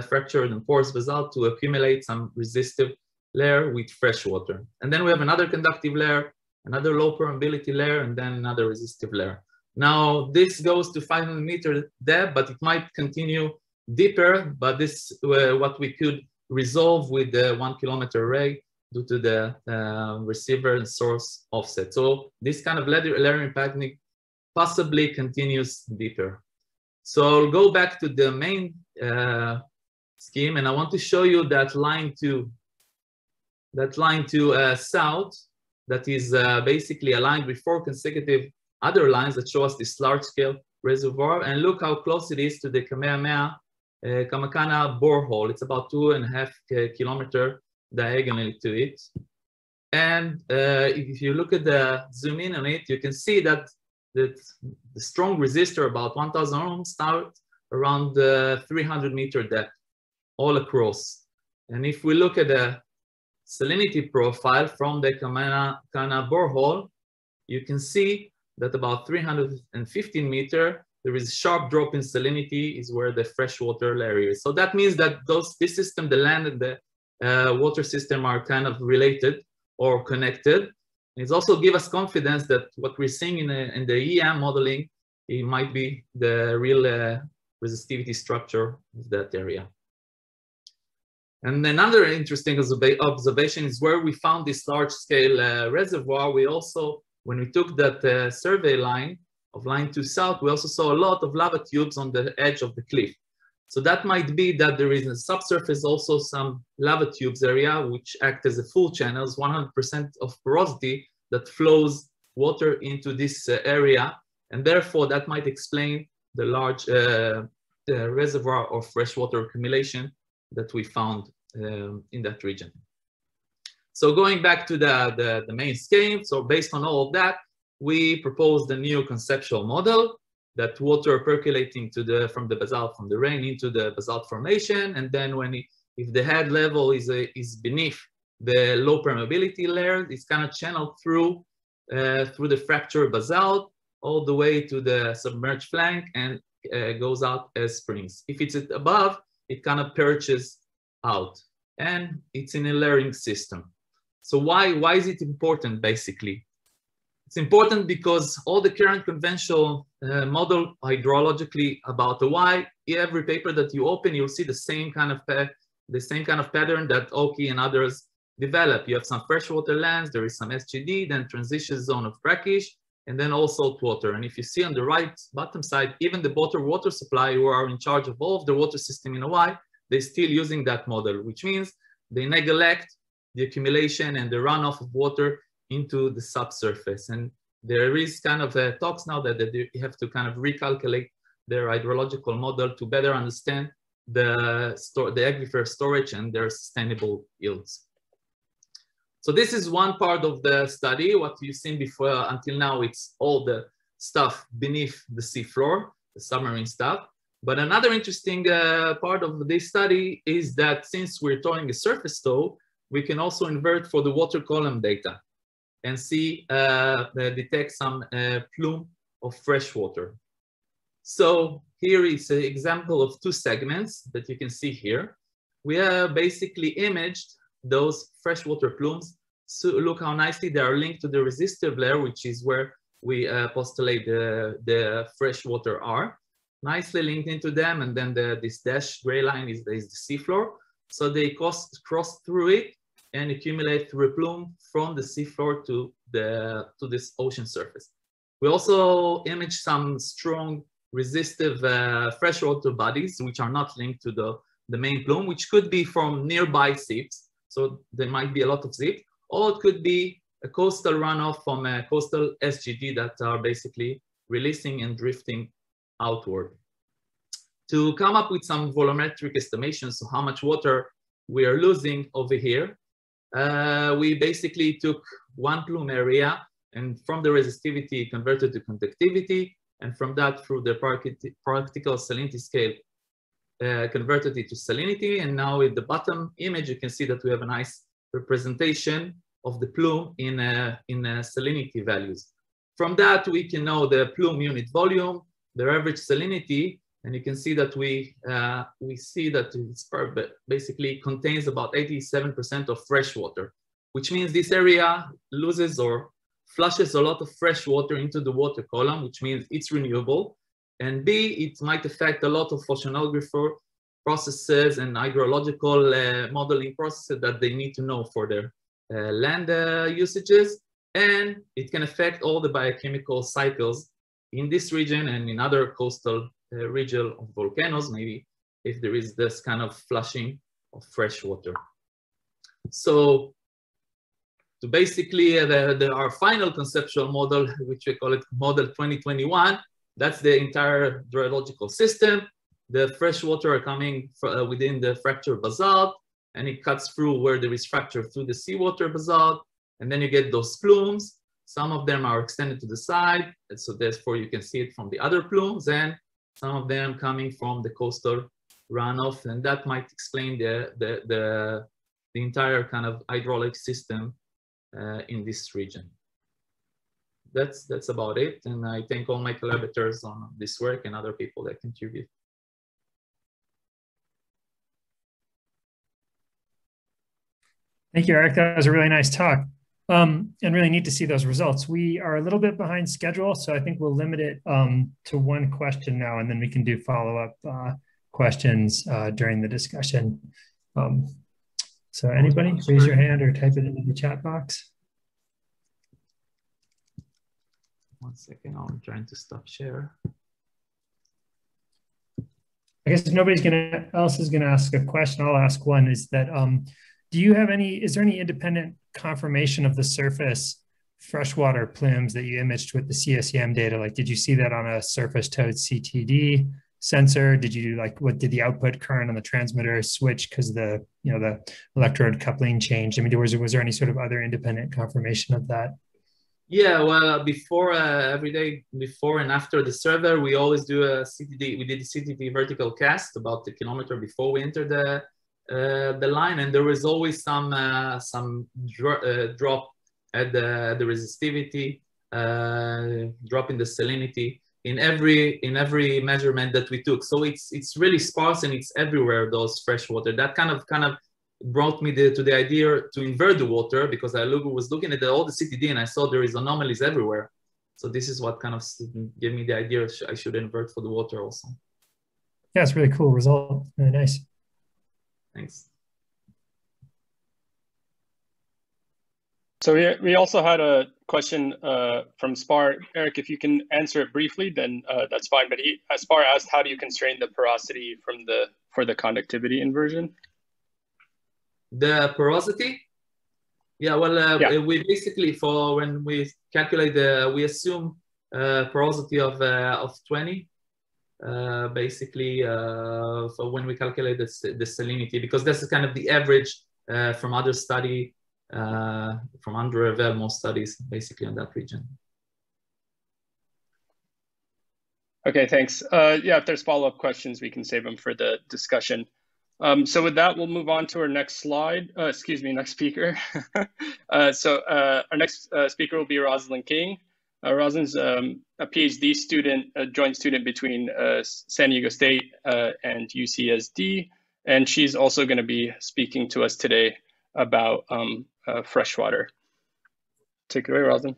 Speaker 6: fractured and porous basalt, to accumulate some resistive layer with fresh water. And then we have another conductive layer, another low permeability layer, and then another resistive layer. Now, this goes to 500 meter depth, but it might continue deeper, but this what we could resolve with the 1 kilometer array due to the receiver and source offset. So this kind of layering pattern possibly continues deeper. So I'll go back to the main scheme, and I want to show you that line to south that is basically aligned with 4 consecutive other lines that show us this large-scale reservoir. And look how close it is to the Kamehameha Kamakana borehole. It's about 2.5 kilometer diagonally to it. And if you look at the zoom in on it, you can see that the strong resistor, about 1,000 ohms, start around 300 meter depth all across. And if we look at the salinity profile from the Kamakana borehole, you can see that about 315 meter, there is a sharp drop in salinity is where the freshwater layer is. So that means that this system, the land and the water system are kind of related or connected. It also gives us confidence that what we're seeing in the EM modeling, it might be the real resistivity structure of that area. And another interesting observation is where we found this large-scale reservoir. We also, when we took that survey line of line to south, we also saw a lot of lava tubes on the edge of the cliff. So that might be that there is in the subsurface also some lava tubes area which act as a full channels, 100% of porosity that flows water into this area. And therefore that might explain the large reservoir of freshwater accumulation that we found in that region. So going back to the main scheme, so based on all of that, we proposed a new conceptual model that water percolating from the basalt, from the rain into the basalt formation, and then if the head level is beneath the low permeability layer, it's kind of channeled through the fractured basalt all the way to the submerged flank and goes out as springs. If it's above, it kind of perches out, and it's in a layering system. So why is it important, basically? It's important because all the current conventional model hydrologically about the Y, every paper that you open, you'll see the same kind of pattern that Oki and others develop. You have some freshwater lands, there is some SGD, then transition zone of brackish, and then all salt water. And if you see on the right bottom side, even the water supply who are in charge of all of the water system in Hawaii, they're still using that model, which means they neglect the accumulation and the runoff of water into the subsurface. And there is kind of talks now that they have to kind of recalculate their hydrological model to better understand the aquifer storage and their sustainable yields. So this is one part of the study. What you've seen before until now, it's all the stuff beneath the seafloor, the submarine stuff. But another interesting part of this study is that since we're towing a surface tow, we can also invert for the water column data and see, detect some plume of fresh water. So here is an example of 2 segments that you can see here. We have basically imaged those freshwater plumes. So look how nicely they are linked to the resistive layer, which is where we postulate the freshwater are. Nicely linked into them, and then this dashed gray line is the seafloor. So they cross through it and accumulate through a plume from the seafloor to this ocean surface. We also image some strong resistive freshwater bodies, which are not linked to the main plume, which could be from nearby seeps. So there might be a lot of seeps, or it could be a coastal runoff from a coastal SGD that are basically releasing and drifting outward. To come up with some volumetric estimations of how much water we are losing over here, we basically took one plume area and from the resistivity converted to conductivity, and from that through the practical salinity scale converted it to salinity. And now in the bottom image you can see that we have a nice representation of the plume in salinity values. From that we can know the plume unit volume, their average salinity, and you can see that we see that it's basically contains about 87% of fresh water, which means this area loses or flushes a lot of fresh water into the water column, which means it's renewable. And B, it might affect a lot of oceanographer processes and hydrological modeling processes that they need to know for their land usages. And it can affect all the biochemical cycles in this region and in other coastal region of volcanoes, maybe if there is this kind of flushing of fresh water. So to basically our final conceptual model, which we call it Model 2021, that's the entire hydrological system. The fresh water are coming within the fractured basalt, and it cuts through where there is fracture through the seawater basalt, and then you get those plumes. Some of them are extended to the side, and so therefore you can see it from the other plumes, and some of them coming from the coastal runoff, and that might explain the entire kind of hydraulic system in this region. That's about it, and I thank all my collaborators on this work and other people that contribute.
Speaker 1: Thank you, Eric. That was a really nice talk. And really neat to see those results. We are a little bit behind schedule, so I think we'll limit it to one question now, and then we can do follow-up questions during the discussion. So anybody, raise your hand or type it into the chat box.
Speaker 6: 1 second, I'm trying to stop share.
Speaker 1: I guess if nobody else is gonna ask a question, I'll ask one, is that, do you have is there any independent confirmation of the surface freshwater plumes that you imaged with the CSEM data? Like, did you see that on a surface towed CTD sensor? Did you what did the output current on the transmitter switch because the electrode coupling changed? I mean, was there any sort of other independent confirmation of that?
Speaker 6: Yeah, well, before every day, before and after the server, we always do a CTD. We did a CTD vertical cast about a kilometer before we enter the line, and there was always some drop at the resistivity, drop in the salinity in every measurement that we took. So it's really sparse and it's everywhere, those fresh water. That kind of brought me to the idea to invert the water, because I was looking at all the CTD and I saw there is anomalies everywhere. So this is what kind of gave me the idea I should invert for the water also.
Speaker 1: Yeah, it's a really cool result. Really nice.
Speaker 6: Thanks.
Speaker 2: So we also had a question from Spar. Eric, if you can answer it briefly, then that's fine. But Spar asked, how do you constrain the porosity for the conductivity inversion?
Speaker 6: The porosity? Yeah, well, we basically, when we calculate we assume porosity of 20. Basically, for when we calculate the salinity, because this is kind of the average from other study, from under most studies, basically on that region.
Speaker 2: Okay, thanks. Yeah, if there's follow-up questions, we can save them for the discussion. So with that, we'll move on to our next slide. Next speaker. Our next speaker will be Rosalind King. Rosalind's a PhD student, a joint student between San Diego State and UCSD, and she's also going to be speaking to us today about freshwater. Take it away, Rosalind.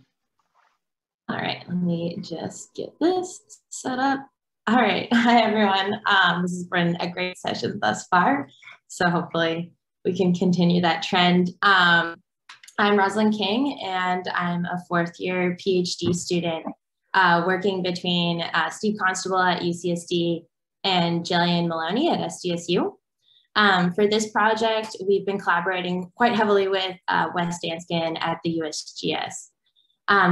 Speaker 9: All right, let me just get this set up. All right, hi everyone. This has been a great session thus far, so hopefully we can continue that trend. I'm Rosalind King, and I'm a fourth-year PhD student working between Steve Constable at UCSD and Jillian Maloney at SDSU. For this project, we've been collaborating quite heavily with Wes Danskin at the USGS.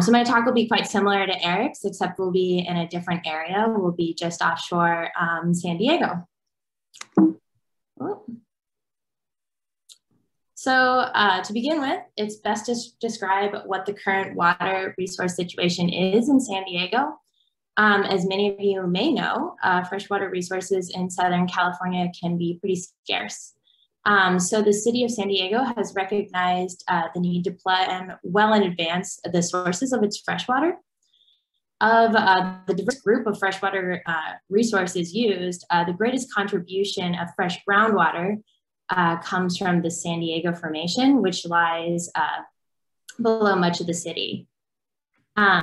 Speaker 9: So my talk will be quite similar to Eric's, except we'll be in a different area. We'll be just offshore San Diego. Oh. So to begin with, it's best to describe what the current water resource situation is in San Diego. As many of you may know, freshwater resources in Southern California can be pretty scarce. So the city of San Diego has recognized the need to plan well in advance the sources of its freshwater. Of the diverse group of freshwater resources used, the greatest contribution of fresh groundwater comes from the San Diego Formation, which lies below much of the city.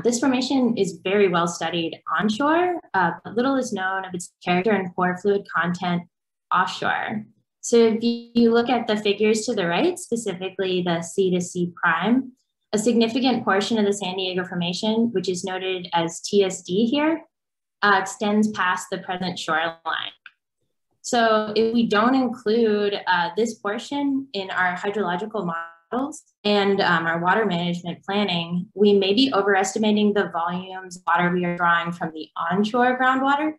Speaker 9: This formation is very well studied onshore, but little is known of its character and pore fluid content offshore. So if you look at the figures to the right, specifically the C to C prime, a significant portion of the San Diego Formation, which is noted as TSD here, extends past the present shoreline. So if we don't include this portion in our hydrological models and our water management planning, we may be overestimating the volumes of water we are drawing from the onshore groundwater.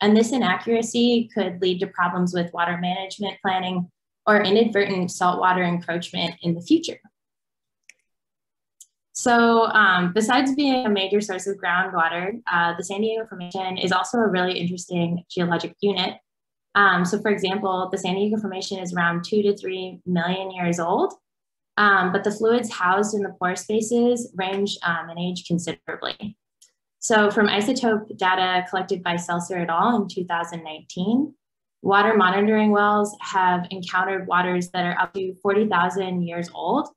Speaker 9: And this inaccuracy could lead to problems with water management planning or inadvertent saltwater encroachment in the future. So besides being a major source of groundwater, the San Diego Formation is also a really interesting geologic unit. So for example, the San Diego Formation is around 2 to 3 million years old, but the fluids housed in the pore spaces range in age considerably. So from isotope data collected by Seltzer et al. In 2019, water monitoring wells have encountered waters that are up to 40,000 years old.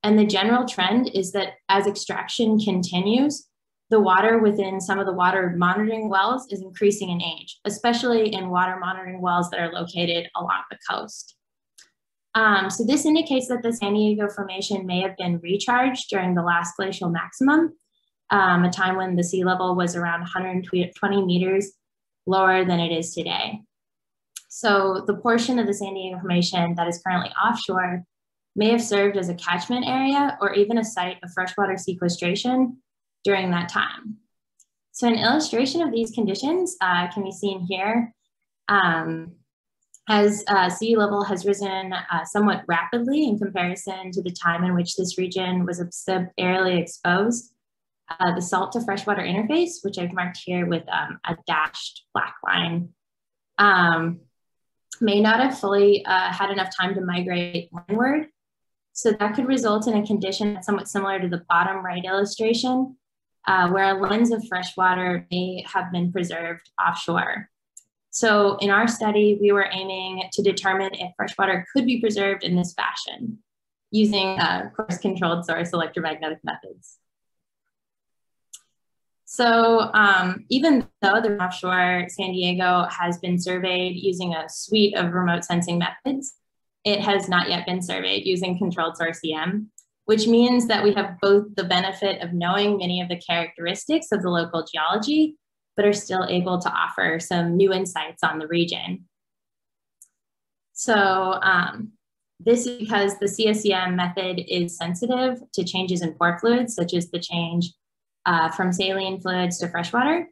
Speaker 9: And the general trend is that as extraction continues, the water within some of the water monitoring wells is increasing in age, especially in water monitoring wells that are located along the coast. So this indicates that the San Diego Formation may have been recharged during the last glacial maximum, a time when the sea level was around 120 meters lower than it is today. So the portion of the San Diego Formation that is currently offshore may have served as a catchment area or even a site of freshwater sequestration during that time. So an illustration of these conditions can be seen here. As sea level has risen somewhat rapidly in comparison to the time in which this region was subaerially exposed, the salt to freshwater interface, which I've marked here with a dashed black line, may not have fully had enough time to migrate landward. So that could result in a condition that's somewhat similar to the bottom right illustration, where a lens of freshwater may have been preserved offshore. So in our study, we were aiming to determine if freshwater could be preserved in this fashion using coarse-controlled source electromagnetic methods. So even though the offshore San Diego has been surveyed using a suite of remote sensing methods, it has not yet been surveyed using controlled source EM, which means that we have both the benefit of knowing many of the characteristics of the local geology, but are still able to offer some new insights on the region. So this is because the CSEM method is sensitive to changes in pore fluids, such as the change from saline fluids to freshwater,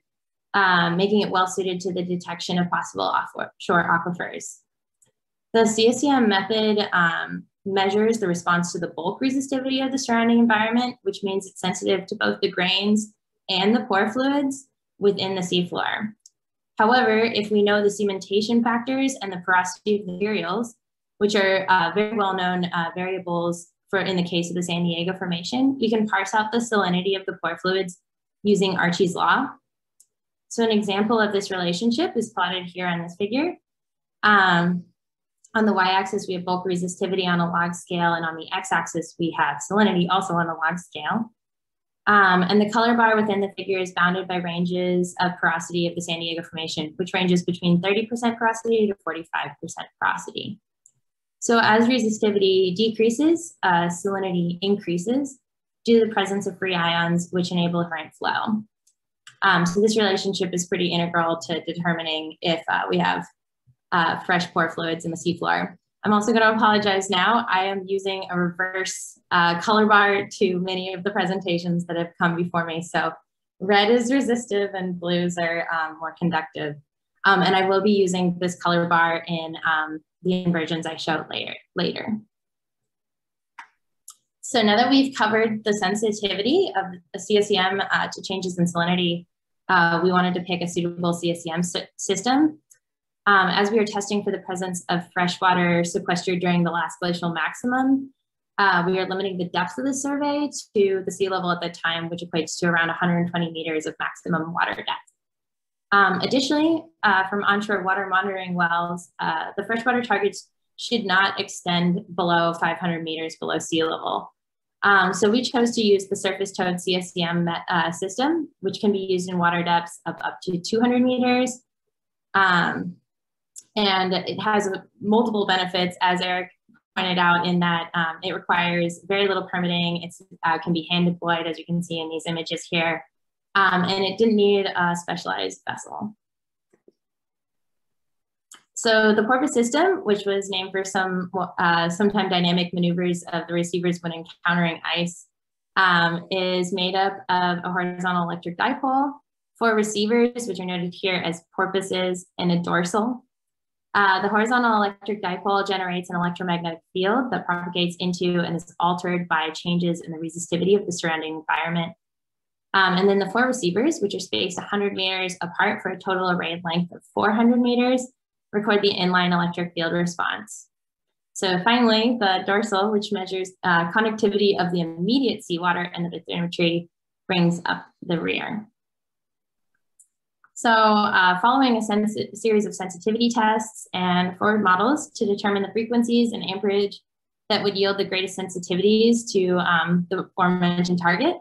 Speaker 9: making it well suited to the detection of possible offshore aquifers. The CSEM method measures the response to the bulk resistivity of the surrounding environment, which means it's sensitive to both the grains and the pore fluids within the seafloor. However, if we know the cementation factors and the porosity of the materials, which are very well-known variables in the case of the San Diego Formation, we can parse out the salinity of the pore fluids using Archie's law. So an example of this relationship is plotted here on this figure. On the y-axis, we have bulk resistivity on a log scale, and on the x-axis, we have salinity also on a log scale. And the color bar within the figure is bounded by ranges of porosity of the San Diego Formation, which ranges between 30% porosity to 45% porosity. So as resistivity decreases, salinity increases due to the presence of free ions, which enable a current flow. So this relationship is pretty integral to determining if we have fresh pore fluids in the seafloor. I'm also going to apologize now. I am using a reverse color bar to many of the presentations that have come before me. So red is resistive and blues are more conductive. And I will be using this color bar in the inversions I showed later. So now that we've covered the sensitivity of the CSEM to changes in salinity, we wanted to pick a suitable CSEM system. As we are testing for the presence of freshwater sequestered during the last glacial maximum, we are limiting the depth of the survey to the sea level at the time, which equates to around 120 meters of maximum water depth. Additionally, from onshore water monitoring wells, the freshwater targets should not extend below 500 meters below sea level. So we chose to use the surface-towed CSEM system, which can be used in water depths of up to 200 meters. And it has multiple benefits, as Eric pointed out, in that it requires very little permitting. It can be hand deployed, as you can see in these images here. And it didn't need a specialized vessel. So the Corpus System, which was named for sometime dynamic maneuvers of the receivers when encountering ice, is made up of a horizontal electric dipole, 4 receivers, which are noted here as porpoises, and a dorsal. The horizontal electric dipole generates an electromagnetic field that propagates into and is altered by changes in the resistivity of the surrounding environment. And then the 4 receivers, which are spaced 100 meters apart for a total array length of 400 meters, record the inline electric field response. So finally, the dorsal, which measures conductivity of the immediate seawater and the bathymetry, brings up the rear. So following a series of sensitivity tests and forward models to determine the frequencies and amperage that would yield the greatest sensitivities to the aforementioned target,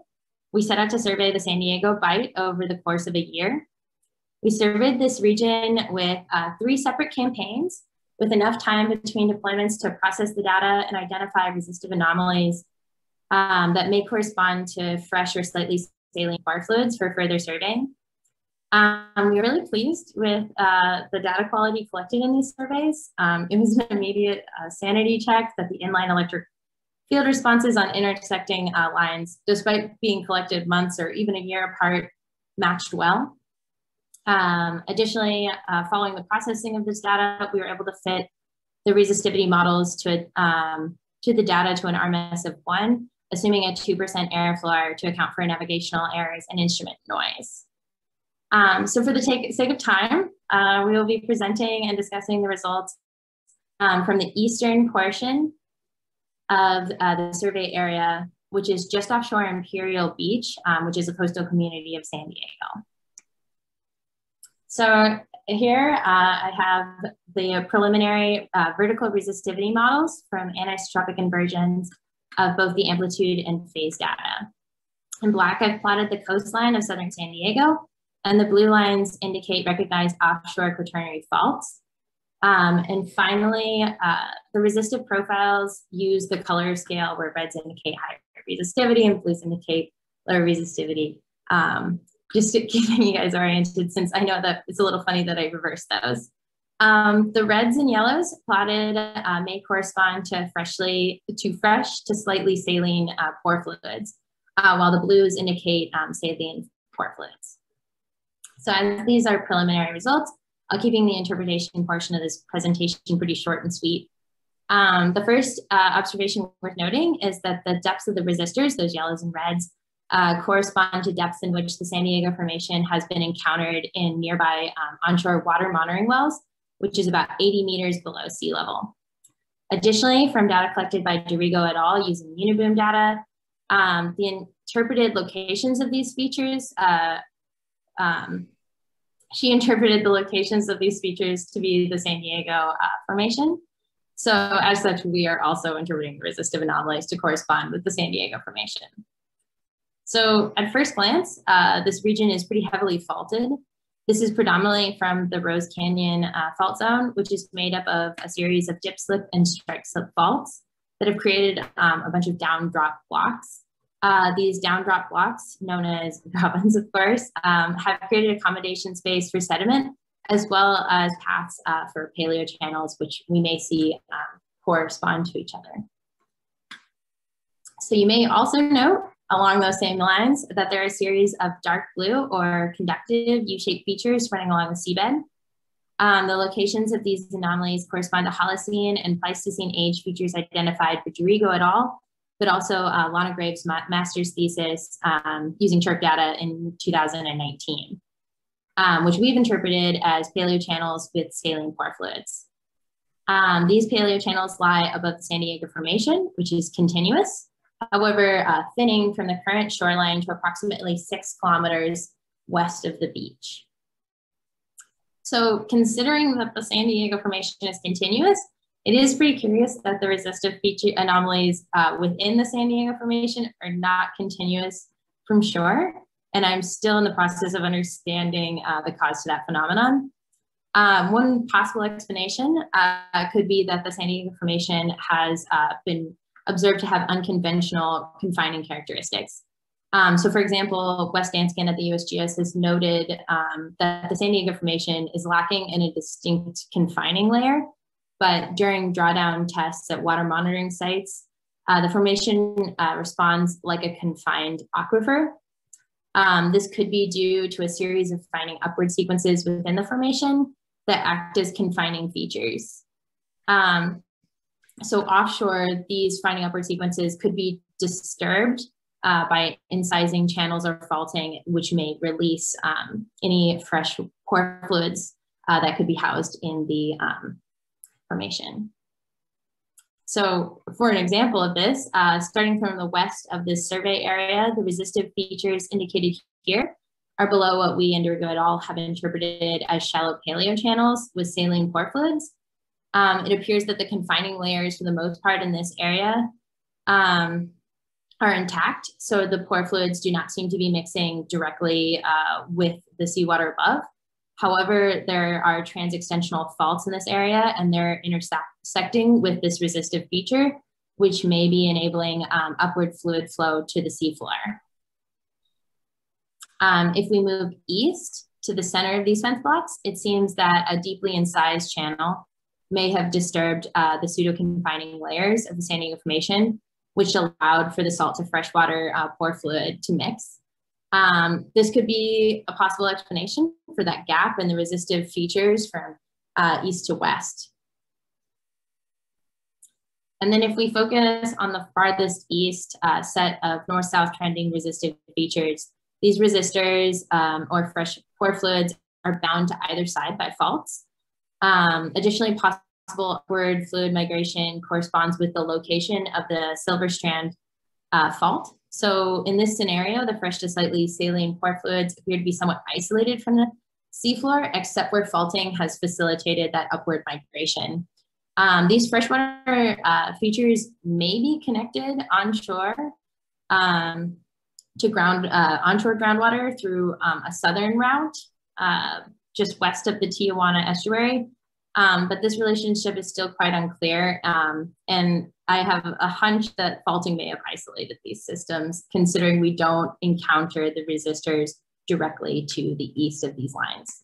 Speaker 9: we set out to survey the San Diego Bight over the course of a year. We surveyed this region with 3 separate campaigns, with enough time between deployments to process the data and identify resistive anomalies that may correspond to fresh or slightly saline bar fluids for further surveying. We were really pleased with the data quality collected in these surveys. It was an immediate sanity check that the inline electric field responses on intersecting lines, despite being collected months or even a year apart, matched well. Additionally, following the processing of this data, we were able to fit the resistivity models to the data to an RMS of 1, assuming a 2% error floor to account for navigational errors and instrument noise. So for the sake of time, we will be presenting and discussing the results from the eastern portion of the survey area, which is just offshore Imperial Beach, which is a coastal community of San Diego. So here I have the preliminary vertical resistivity models from anisotropic inversions of both the amplitude and phase data. In black, I've plotted the coastline of southern San Diego, and the blue lines indicate recognized offshore quaternary faults. And finally, the resistive profiles use the color scale where reds indicate higher resistivity and blues indicate lower resistivity. Just keeping you guys oriented, since I know that it's a little funny that I reversed those. The reds and yellows plotted may correspond to fresh to slightly saline pore fluids, while the blues indicate saline pore fluids. So as these are preliminary results, I'm keeping the interpretation portion of this presentation pretty short and sweet. The first observation worth noting is that the depths of the resistors, those yellows and reds, correspond to depths in which the San Diego Formation has been encountered in nearby onshore water monitoring wells, which is about 80 meters below sea level. Additionally, from data collected by Dorigo et al. Using Uniboom data, the interpreted locations of these features, she interpreted the locations of these features to be the San Diego Formation. So as such, we are also interpreting the resistive anomalies to correspond with the San Diego Formation. So at first glance, this region is pretty heavily faulted. This is predominantly from the Rose Canyon fault zone, which is made up of a series of dip slip and strike slip faults that have created a bunch of down drop blocks. These down drop blocks, known as robins, of course, have created accommodation space for sediment, as well as paths for paleo channels, which we may see correspond to each other. So you may also note, along those same lines, that there are a series of dark blue or conductive U-shaped features running along the seabed. The locations of these anomalies correspond to Holocene and Pleistocene age features identified by Dorigo et al., but also Lana Graves' master's thesis using chirp data in 2019, which we've interpreted as paleo channels with saline pore fluids. These paleo channels lie above the San Diego Formation, which is continuous, however, thinning from the current shoreline to approximately 6 kilometers west of the beach. So considering that the San Diego Formation is continuous, it is pretty curious that the resistive feature anomalies within the San Diego Formation are not continuous from shore. And I'm still in the process of understanding the cause to that phenomenon. One possible explanation could be that the San Diego Formation has been observed to have unconventional confining characteristics. So for example, Wes Danskin at the USGS has noted that the San Diego Formation is lacking in a distinct confining layer, but during drawdown tests at water monitoring sites, the formation responds like a confined aquifer. This could be due to a series of finding upward sequences within the formation that act as confining features. So offshore, these finding upward sequences could be disturbed by incising channels or faulting, which may release any fresh pore fluids that could be housed in the formation. So for an example of this, starting from the west of this survey area, the resistive features indicated here are below what we and Durgo et al. Have interpreted as shallow paleo channels with saline pore fluids. It appears that the confining layers for the most part in this area are intact. So the pore fluids do not seem to be mixing directly with the seawater above. However, there are transextensional faults in this area and they're intersecting with this resistive feature, which may be enabling upward fluid flow to the seafloor. If we move east to the center of these fence blocks, it seems that a deeply incised channel may have disturbed the pseudo-confining layers of the San Diego Formation, which allowed for the salt to freshwater pore fluid to mix. This could be a possible explanation for that gap in the resistive features from east to west. And then if we focus on the farthest east set of north-south trending resistive features, these resistors or fresh pore fluids are bound to either side by faults. Additionally, possible upward fluid migration corresponds with the location of the Silver Strand fault. So in this scenario, the fresh to slightly saline pore fluids appear to be somewhat isolated from the seafloor, except where faulting has facilitated that upward migration. These freshwater features may be connected onshore to onshore groundwater through a southern route, just west of the Tijuana estuary. But this relationship is still quite unclear. And I have a hunch that faulting may have isolated these systems, considering we don't encounter the resistors directly to the east of these lines.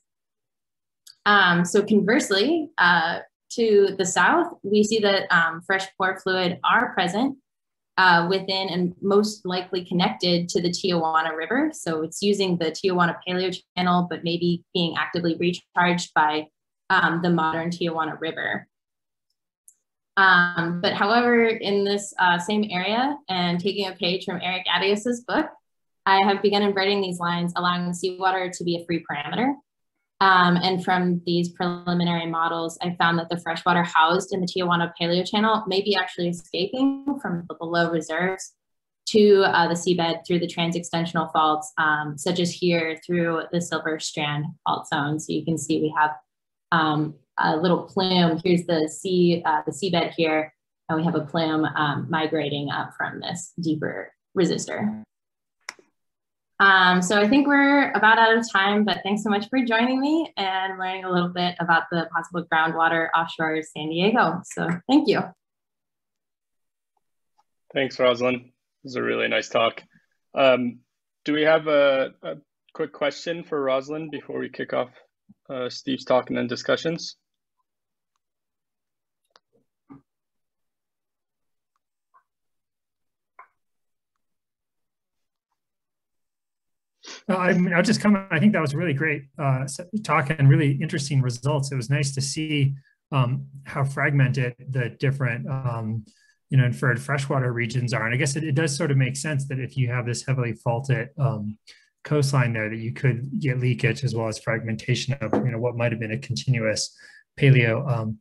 Speaker 9: So conversely, to the south, we see that fresh pore fluid are present within and most likely connected to the Tijuana River. So it's using the Tijuana Paleo Channel, but maybe being actively recharged by the modern Tijuana River. But however, in this same area, and taking a page from Eric Adias's book, I have begun inverting these lines, allowing the seawater to be a free parameter. And from these preliminary models, I found that the freshwater housed in the Tijuana Paleo Channel may be actually escaping from the below reserves to the seabed through the transextensional faults, such as here through the Silver Strand fault zone. So you can see we have a little plume. Here's the seabed here, and we have a plume migrating up from this deeper resistor. So I think we're about out of time, but thanks so much for joining me and learning a little bit about the possible groundwater offshore San Diego. So thank you.
Speaker 2: Thanks, Rosalind. It was a really nice talk. Do we have a quick question for Rosalind before we kick off Steve's talk and then discussions?
Speaker 1: I'll just comment. I think that was really great talk and really interesting results. It was nice to see how fragmented the different inferred freshwater regions are. And I guess it does sort of make sense that if you have this heavily faulted coastline there, that you could get leakage as well as fragmentation of what might have been a continuous paleo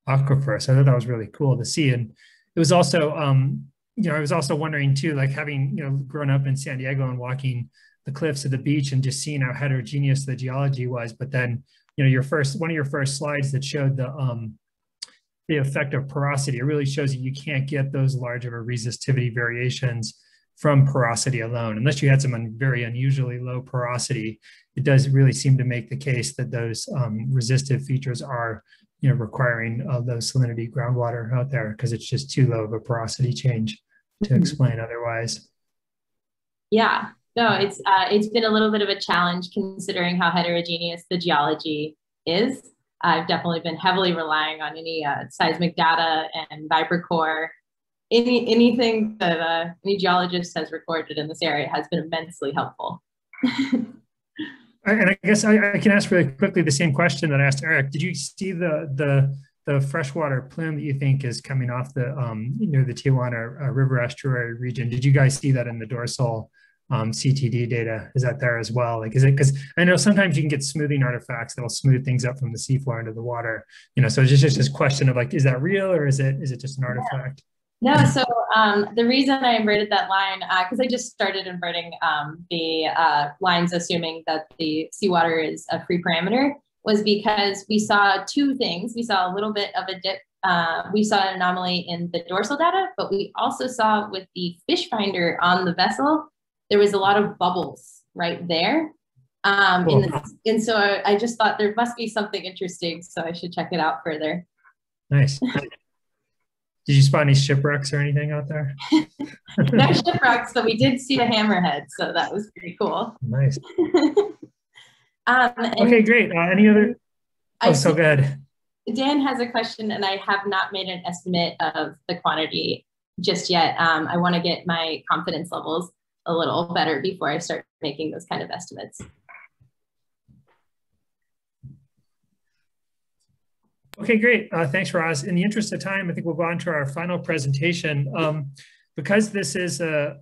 Speaker 1: aquifer. So I thought that was really cool to see. And it was also I was also wondering too, like having grown up in San Diego and walking the cliffs of the beach and just seeing how heterogeneous the geology was. But then one of your first slides that showed the effect of porosity, it really shows you can't get those large of a resistivity variations from porosity alone. Unless you had some very unusually low porosity, it does really seem to make the case that those resistive features are, requiring low salinity groundwater out there, because it's just too low of a porosity change to explain otherwise.
Speaker 9: Yeah, no, it's been a little bit of a challenge considering how heterogeneous the geology is. I've definitely been heavily relying on any seismic data and vibrocore. Anything that any geologist has recorded in this area has been immensely helpful.
Speaker 1: And I guess I can ask really quickly the same question that I asked Eric. Did you see the freshwater plume that you think is coming off the near the Tijuana river estuary region? Did you guys see that in the dorsal CTD data? Is that there as well? Like, is it, because I know sometimes you can get smoothing artifacts that'll smooth things up from the seafloor into the water. So it's just this question of like, is that real or is it just an artifact?
Speaker 9: No, so the reason I inverted that line, because I just started inverting the lines assuming that the seawater is a free parameter, was because we saw two things. We saw a little bit of a dip. We saw an anomaly in the dorsal data, but we also saw with the fish finder on the vessel, there was a lot of bubbles right there.
Speaker 1: Cool.
Speaker 9: And so I just thought there must be something interesting, so I should check it out further.
Speaker 1: Nice. Did you spot any shipwrecks or anything out there?
Speaker 9: No shipwrecks, but we did see a hammerhead, so that was pretty cool.
Speaker 1: Nice. Okay, great. Any other? Oh, so good.
Speaker 9: Dan has a question, and I have not made an estimate of the quantity just yet. I want to get my confidence levels a little better before I start making those kind of estimates.
Speaker 1: Okay, great. Thanks, Roz. In the interest of time, I think we'll go on to our final presentation. Because this is a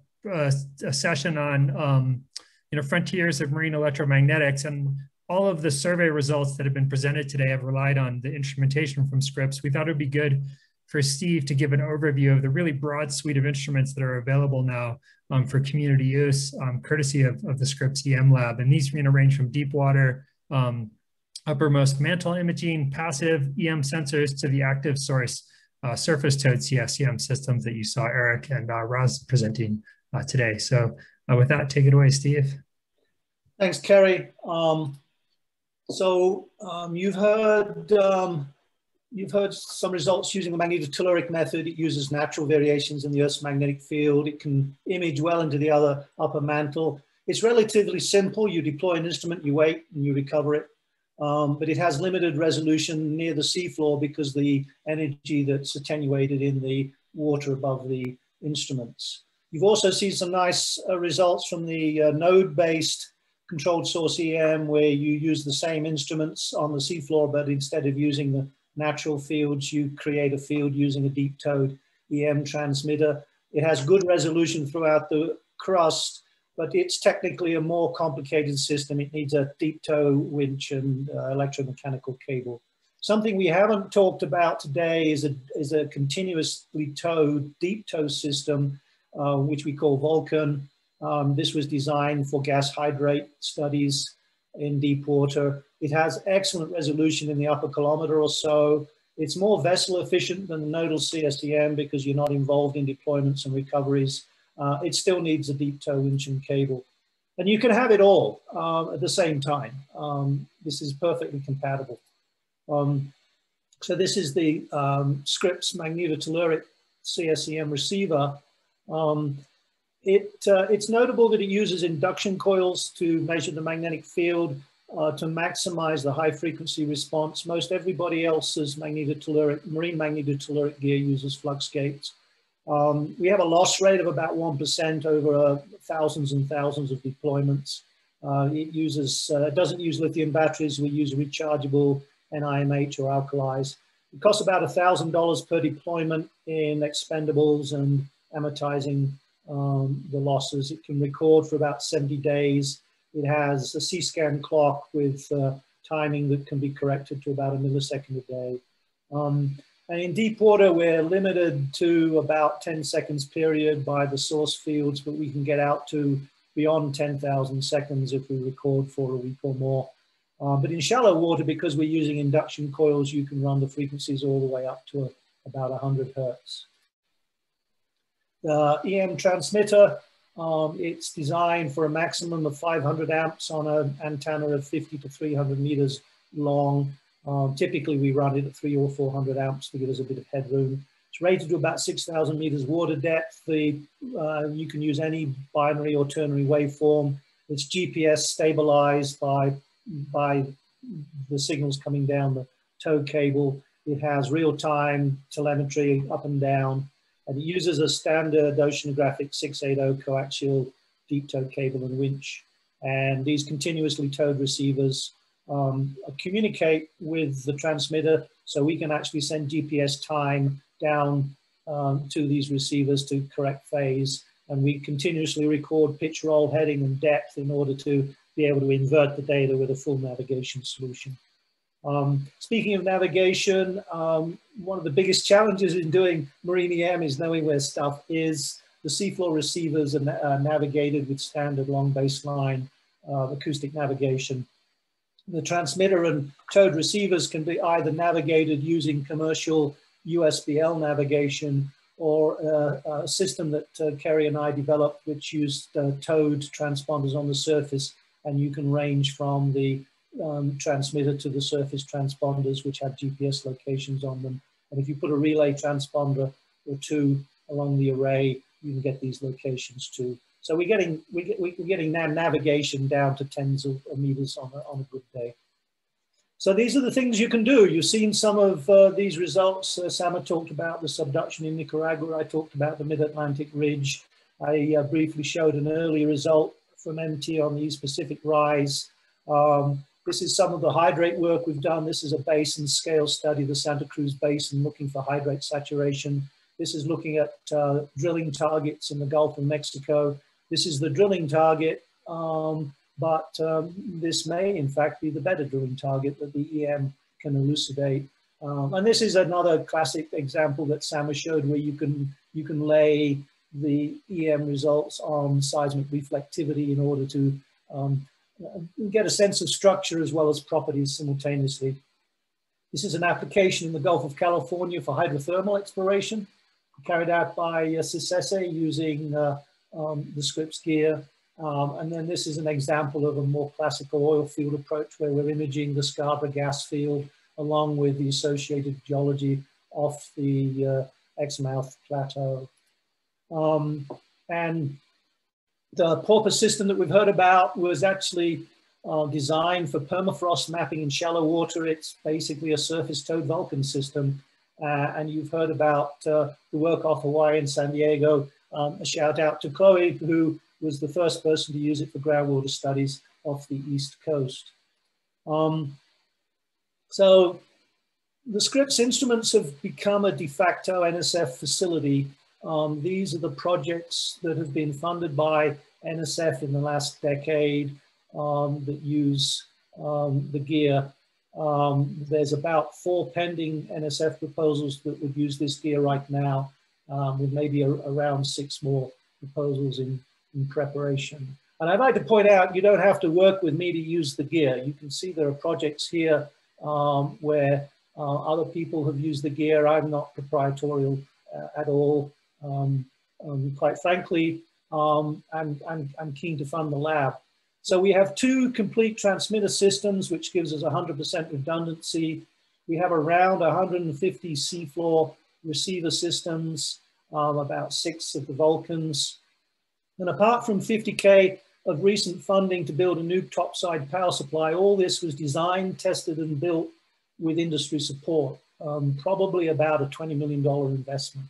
Speaker 1: session on frontiers of marine electromagnetics, and all of the survey results that have been presented today have relied on the instrumentation from Scripps. We thought it would be good for Steve to give an overview of the really broad suite of instruments that are available now for community use, courtesy of the Scripps EM lab. And these range from deep water, uppermost mantle imaging, passive EM sensors, to the active source surface towed CFCM systems that you saw Eric and Roz presenting today. So with that, take it away, Steve.
Speaker 3: Thanks, Kerry. You've heard some results using the Magnetotoluric method. It uses natural variations in the Earth's magnetic field. It can image well into the upper mantle. It's relatively simple. You deploy an instrument, you wait, and you recover it. But it has limited resolution near the seafloor because the energy that's attenuated in the water above the instruments. You've also seen some nice results from the node-based controlled source EM, where you use the same instruments on the seafloor, but instead of using the natural fields, you create a field using a deep-towed EM transmitter. It has good resolution throughout the crust, but it's technically a more complicated system. It needs a deep tow winch and electromechanical cable. Something we haven't talked about today is a continuously towed deep tow system, which we call Vulcan. This was designed for gas hydrate studies in deep water. It has excellent resolution in the upper kilometer or so. It's more vessel efficient than the nodal CSEM because you're not involved in deployments and recoveries. It still needs a deep tow winch and cable. And you can have it all at the same time. This is perfectly compatible. So this is the Scripps Magnetotoluric CSEM receiver. It's notable that it uses induction coils to measure the magnetic field to maximize the high frequency response. Most everybody else's marine magnetotoluric gear uses flux gates. We have a loss rate of about 1% over thousands and thousands of deployments. It doesn't use lithium batteries. We use rechargeable NIMH or alkalis. It costs about $1,000 per deployment in expendables and amortizing the losses. It can record for about 70 days. It has a C-scan clock with timing that can be corrected to about a millisecond a day. And in deep water, we're limited to about 10 seconds period by the source fields, but we can get out to beyond 10,000 seconds if we record for a week or more. But in shallow water, because we're using induction coils, you can run the frequencies all the way up to about 100 hertz. The EM transmitter It's designed for a maximum of 500 amps on an antenna of 50 to 300 meters long. Typically, we run it at 300 or 400 amps to give us a bit of headroom. It's rated to about 6,000 meters water depth. You can use any binary or ternary waveform. It's GPS stabilized by the signals coming down the tow cable. It has real-time telemetry up and down, and it uses a standard oceanographic 680 coaxial deep tow cable and winch. And these continuously towed receivers communicate with the transmitter, so we can actually send GPS time down to these receivers to correct phase. And we continuously record pitch, roll, heading, and depth in order to be able to invert the data with a full navigation solution. Speaking of navigation, one of the biggest challenges in doing marine EM is knowing where stuff is. The seafloor receivers are navigated with standard long baseline acoustic navigation. The transmitter and towed receivers can be either navigated using commercial USBL navigation or a system that Kerry and I developed, which used towed transponders on the surface, and you can range from the transmitter to the surface transponders, which have GPS locations on them. And if you put a relay transponder or two along the array, you can get these locations too. So we're getting now navigation down to tens of meters on a good day. So these are the things you can do. You've seen some of these results. Sama talked about the subduction in Nicaragua. I talked about the Mid-Atlantic Ridge. I briefly showed an early result from MT on the East Pacific Rise. This is some of the hydrate work we've done. This is a basin scale study, the Santa Cruz Basin, looking for hydrate saturation. This is looking at drilling targets in the Gulf of Mexico. This is the drilling target, but this may in fact be the better drilling target that the EM can elucidate. And this is another classic example that Sama showed, where you can lay the EM results on seismic reflectivity in order to get a sense of structure as well as properties simultaneously. This is an application in the Gulf of California for hydrothermal exploration, carried out by SIG using the Scripps gear. And then this is an example of a more classical oil field approach, where we're imaging the Scarborough gas field along with the associated geology off the Exmouth Plateau. And the Corpus system that we've heard about was actually designed for permafrost mapping in shallow water. It's basically a surface towed Vulcan system. And you've heard about the work off Hawaii and San Diego. A shout out to Chloe, who was the first person to use it for groundwater studies off the East Coast. So the Scripps Instruments have become a de facto NSF facility. These are the projects that have been funded by NSF in the last decade that use the gear. There's about 4 pending NSF proposals that would use this gear right now, with maybe around 6 more proposals in preparation. And I'd like to point out, you don't have to work with me to use the gear. You can see there are projects here where other people have used the gear. I'm not proprietorial at all. Quite frankly, I'm keen to fund the lab. So we have 2 complete transmitter systems, which gives us 100% redundancy. We have around 150 seafloor receiver systems, about 6 of the Vulcans. And apart from 50K of recent funding to build a new topside power supply, all this was designed, tested, and built with industry support, probably about a $20 million investment.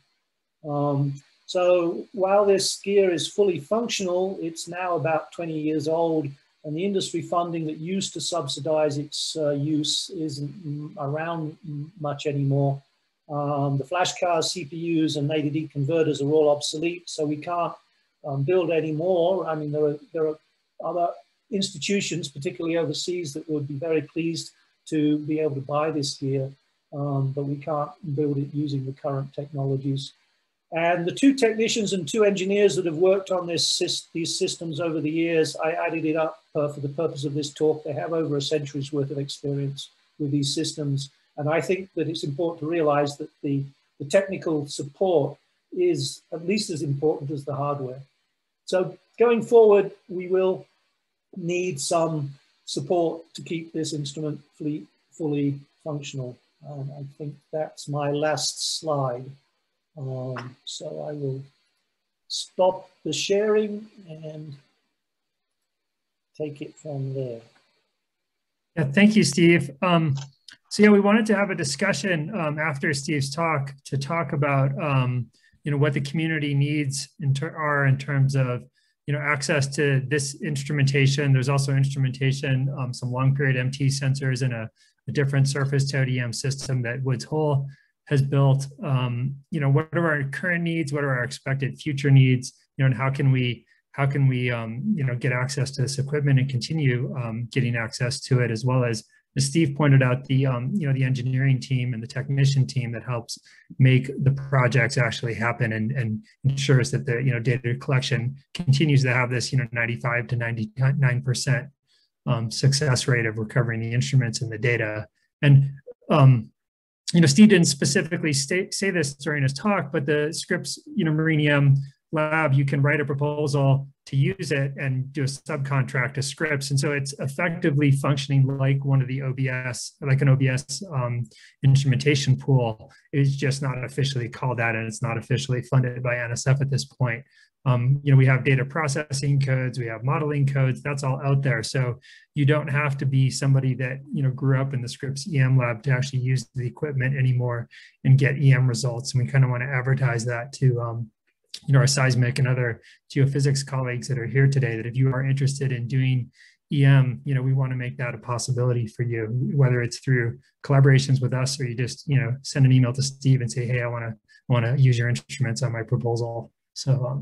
Speaker 3: So while this gear is fully functional, it's now about 20 years old, and the industry funding that used to subsidize its use isn't around much anymore. The flash cars, CPUs, and ADD converters are all obsolete, so we can't build any more. I mean, there are other institutions, particularly overseas, that would be very pleased to be able to buy this gear, but we can't build it using the current technologies. And the 2 technicians and 2 engineers that have worked on these systems over the years, I added it up for the purpose of this talk. They have over a century's worth of experience with these systems. And I think that it's important to realize that the technical support is at least as important as the hardware. So going forward, we will need some support to keep this instrument fleet fully functional. I think that's my last slide. So I will stop the sharing and take it from there.
Speaker 1: Yeah, thank you, Steve. So yeah, we wanted to have a discussion after Steve's talk to talk about what the community needs in terms of access to this instrumentation. There's also instrumentation, some long period MT sensors, and a different surface towed EM system that Woods Hole has built. What are our current needs? What are our expected future needs? And how can we get access to this equipment and continue getting access to it, as well as Steve pointed out, the engineering team and the technician team that helps make the projects actually happen and ensures that the data collection continues to have this 95 to 99% success rate of recovering the instruments and the data. And Steve didn't specifically say this during his talk, but the Scripps Marine EM lab, you can write a proposal to use it and do a subcontract to Scripps. And so it's effectively functioning like one of the OBS, like an OBS instrumentation pool. It's just not officially called that, and it's not officially funded by NSF at this point. We have data processing codes, we have modeling codes, that's all out there. So you don't have to be somebody that grew up in the Scripps EM lab to actually use the equipment anymore and get EM results. And we kind of want to advertise that to our seismic and other geophysics colleagues that are here today, that if you are interested in doing EM, we want to make that a possibility for you, whether it's through collaborations with us or you just, send an email to Steve and say, hey, I want to use your instruments on my proposal. So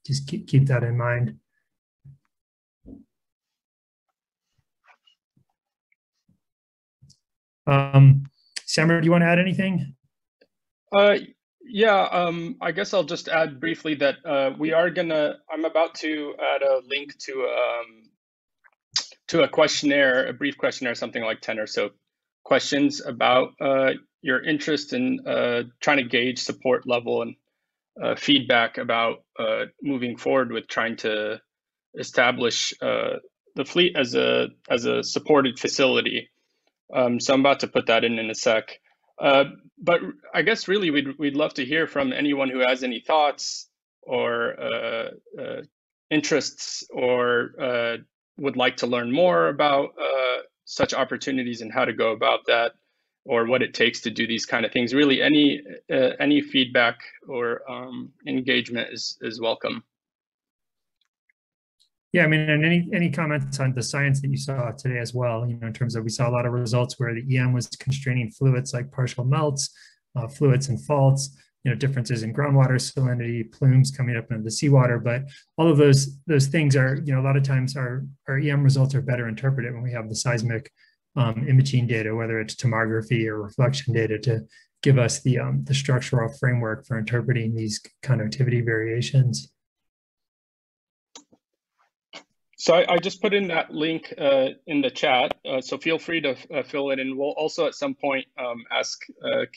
Speaker 1: just keep that in mind. Samer, do you want to add anything?
Speaker 2: Yeah, I guess I'll just add briefly that I'm about to add a link to a questionnaire, a brief questionnaire, something like 10 or so questions about your interest in trying to gauge support level and feedback about moving forward with trying to establish the fleet as a supported facility. So I'm about to put that in a sec. But I guess really we'd love to hear from anyone who has any thoughts or interests or would like to learn more about such opportunities and how to go about that, or what it takes to do these kind of things. Really, any feedback or engagement is welcome.
Speaker 1: Yeah, I mean, and any comments on the science that you saw today as well, in terms of we saw a lot of results where the EM was constraining fluids like partial melts, fluids and faults, differences in groundwater salinity, plumes coming up into the seawater. But all of those things are, a lot of times our EM results are better interpreted when we have the seismic imaging data, whether it's tomography or reflection data, to give us the structural framework for interpreting these conductivity variations.
Speaker 2: So I just put in that link in the chat, so feel free to fill it in. We'll also at some point ask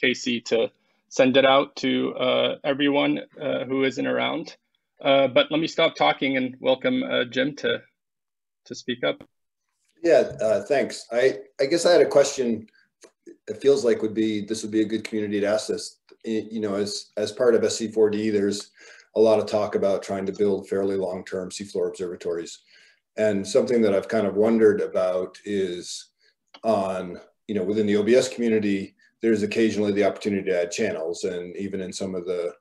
Speaker 2: Casey to send it out to everyone who isn't around. But let me stop talking and welcome Jim to speak up.
Speaker 5: Yeah, thanks. I guess I had a question. It feels like this would be a good community to ask this. As part of SC4D, there's a lot of talk about trying to build fairly long-term seafloor observatories. And something that I've kind of wondered about is within the OBS community, there's occasionally the opportunity to add channels. And even in some of the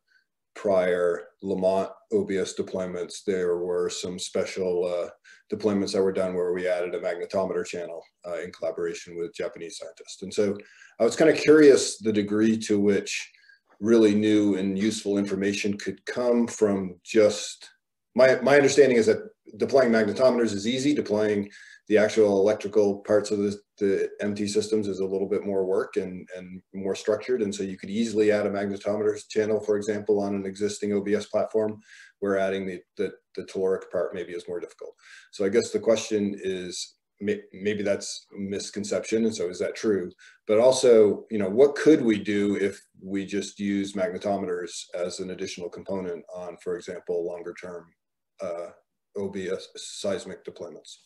Speaker 5: prior Lamont OBS deployments, there were some special deployments that were done where we added a magnetometer channel in collaboration with Japanese scientists. And so I was kind of curious the degree to which really new and useful information could come from just, my understanding is that deploying magnetometers is easy. Deploying the actual electrical parts of the MT systems is a little bit more work and more structured. And so you could easily add a magnetometer channel, for example, on an existing OBS platform, where adding the telluric part maybe is more difficult. So I guess the question is, maybe that's a misconception, and so is that true? But also, what could we do if we just use magnetometers as an additional component on, for example, longer term OBS seismic deployments.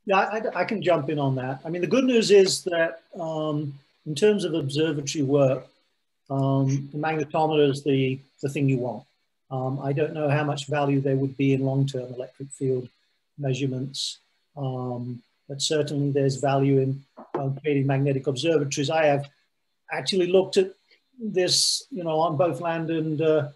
Speaker 3: Yeah, I can jump in on that. I mean, the good news is that in terms of observatory work, the magnetometer is the thing you want. I don't know how much value there would be in long-term electric field measurements, but certainly there's value in creating magnetic observatories. I have actually looked at this, you know, on both land and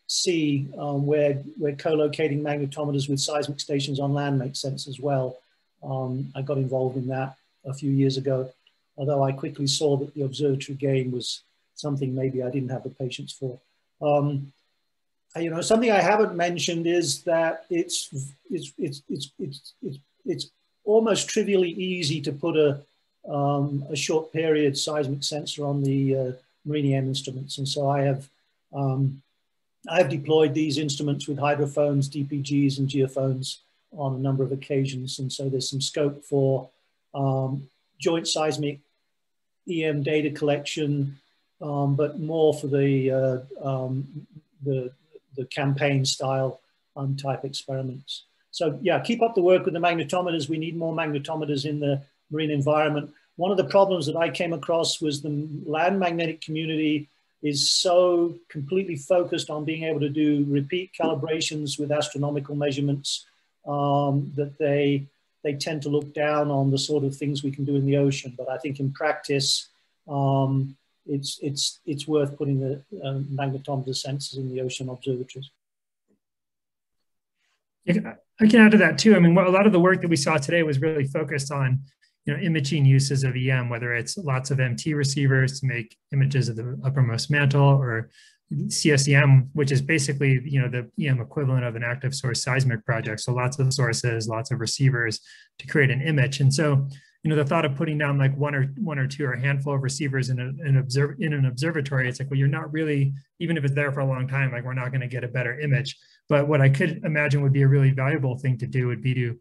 Speaker 3: sea, where co-locating magnetometers with seismic stations on land makes sense as well. I got involved in that a few years ago, although I quickly saw that the observatory game was something maybe I didn't have the patience for. You know, something I haven't mentioned is that it's almost trivially easy to put a short period seismic sensor on the marine EM instruments, and so I have deployed these instruments with hydrophones, DPGs, and geophones on a number of occasions, and so there's some scope for joint seismic EM data collection, but more for the campaign style type experiments. So yeah, keep up the work with the magnetometers. We need more magnetometers in the marine environment. One of the problems that I came across was the land magnetic community is so completely focused on being able to do repeat calibrations with astronomical measurements that they tend to look down on the sort of things we can do in the ocean. But I think in practice, it's worth putting the magnetometer sensors in the ocean observatories.
Speaker 1: I can add to that too. I mean, a lot of the work that we saw today was really focused on, you know, imaging uses of EM, whether it's lots of MT receivers to make images of the uppermost mantle, or CSEM, which is basically, you know, the EM equivalent of an active source seismic project. So lots of sources, lots of receivers to create an image. And so, you know, the thought of putting down like one or two or a handful of receivers in an observatory, it's like, well, you're not really, even if it's there for a long time, like we're not going to get a better image. But what I could imagine would be a really valuable thing to do would be to